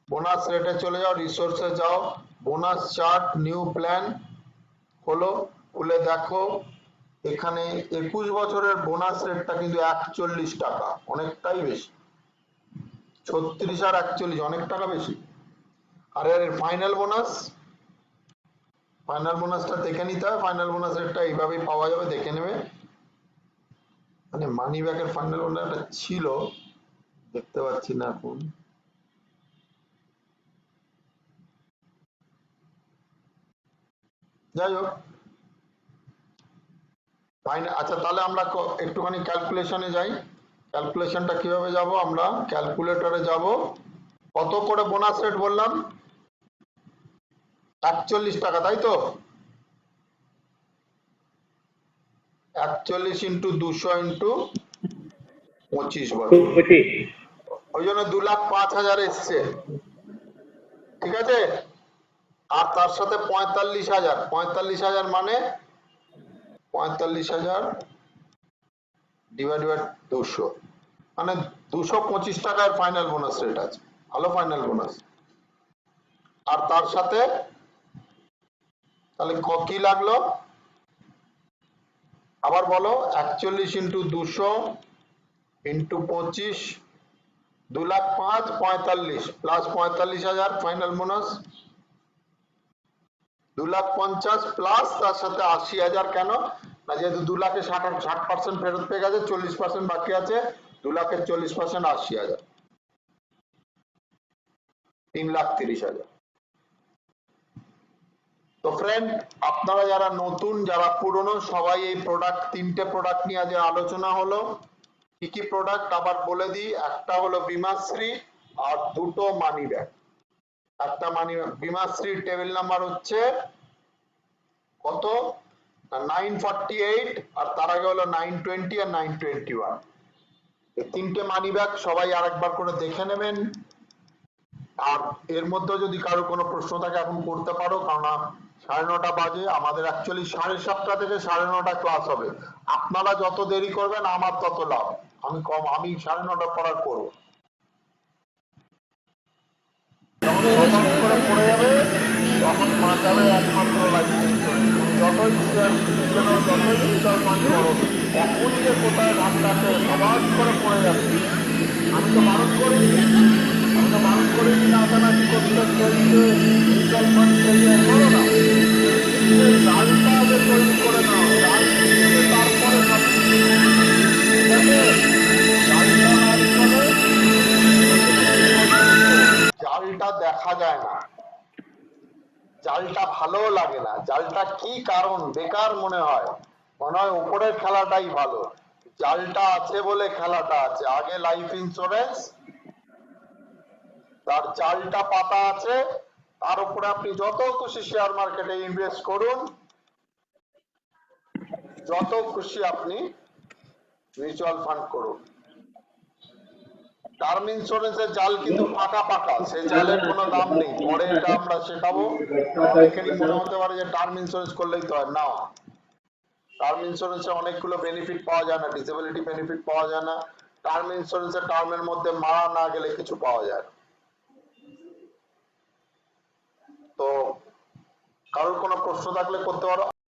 Speaker 1: বোনাস রেটে চলে যাও, রিসোর্সে যাও, বোনাস চার্ট, নিউ প্ল্যান হলো, খুলে দেখো এখানে 21 বছরের বোনাস রেটটা কিন্তু 41 টাকা, অনেকটাই বেশি। 36 আর 41 অনেক টাকা বেশি। আর এর ফাইনাল বোনাসটা দেখে নিতে হয়। ফাইনাল বোনাস রেটটা এইভাবেই পাওয়া যাবে, দেখে নেবে। মানে মানি ব্যাকের ফাইনাল বোনাসটা ছিল, দেখতে পাচ্ছি না এখন। যাই হোক, আচ্ছা তাহলে আমরা একটুখানি ক্যালকুলেশনে যাই। ক্যালকুলেশনটা কিভাবে যাব, আমরা ক্যালকুলেটরে যাব। কত করে বোনাস রেট বললাম? 41 টাকা, তাই তো? 41 ইন্টু 200 ইন্টু 25 বছর, ওই জন্য 2,05,000 এসছে, ঠিক আছে। আর তার সাথে 45,000, 45,000 মানে 45,000 ডিভাইড বাই 200, মানে 225 টাকার ফাইনাল বোনাস রেট আছে, ভালো ফাইনাল বোনাস। আর তার সাথে তাহলে কি লাগলো আবার বলো? 41 into 200 into 25, 2,05,000, 45 plus 45,000 final bonus 2,50,000 plus তার সাথে 80,000। কেন না, যেহেতু 2 লাখে 60% ফেরত পেয়ে গেছে, 40% বাকি আছে, 2 লাখের 40% 80,000, 3,30,000। তো ফ্রেন্ড, আপনারা যারা নতুন যারা পুরনো সবাই এই প্রোডাক্ট, 3টে প্রোডাক্ট নিয়ে আজ আলোচনা হলো। কি কি প্রোডাক্ট আবার বলে দিই, একটা হলো বীমাশ্রী আর 2টো মানি ব্যাক। একটা বীমাশ্রীর টেবিল নাম্বার হচ্ছে কত, 948, আর তার আগে হলো 920 আর 921। এই 3টে মানি ব্যাক সবাই আরেকবার করে দেখে নেবেন। আর এর মধ্যে যদি কারো কোনো প্রশ্ন থাকে এখন করতে পারো, কারণ 9:30 বাজে। আমাদের অ্যাকচুয়ালি 7:30 থেকে 9:30 ক্লাস হবে। আপনারা যত দেরি করবেন আমার তত লাভ। আমি 9:30 পড়ার করবো, যখন করে পড়ে যাবে তখন মাঝাবে একমাত্র লাইফ ইন্স্যুরেন্স। যতই যতই রিটার্ন করো, এখনই যে কোথায় ধাক্কাতে সবাস করে পড়ে যাচ্ছে। আমি তো বারণ করিনি, আমি তো বারণ করিনি নাচানাচি করতে, চলছে মিউচুয়াল ফান্ড খেলিয়ে করো না। জালটা আগে তৈরি করে নাও, জাল শিখে তারপরে সব কিছু, ঠিক আছে? জালটা না শিখলে জালটা দেখা যায় না, জালটা ভালো লাগে না। জালটা কি কারণ বেকার মনে হয়, মনে হয় উপরের খেলাটাই ভালো। জালটা আছে বলে খেলাটা আছে। আগে লাইফ ইন্স্যুরেন্স, তার জালটা পাতা আছে, তার উপরে আপনি যত খুশি শেয়ার মার্কেটে ইনভেস্ট করুন, যত খুশি আপনি মিউচুয়াল ফান্ড করুন। টার্ম ইন্স্যুরেন্সের জাল কিন্তু পাকা পাকা, সেই জালের কোনো দাম নেই। পরে এটা আমরা শেখাবো। অনেকেরই মনে হতে পারে যে টার্ম ইন্স্যুরেন্স করলেই তো হয় না। টার্ম ইন্স্যুরেন্সে অনেকগুলো বেনিফিট পাওয়া যায় না, ডিসেবিলিটি বেনিফিট পাওয়া যায় না। টার্ম ইন্স্যুরেন্সের টার্মের মধ্যে মারা না গেলে কিছু পাওয়া যায় না। তো কারোর কোনো প্রশ্ন থাকলে করতে পারো।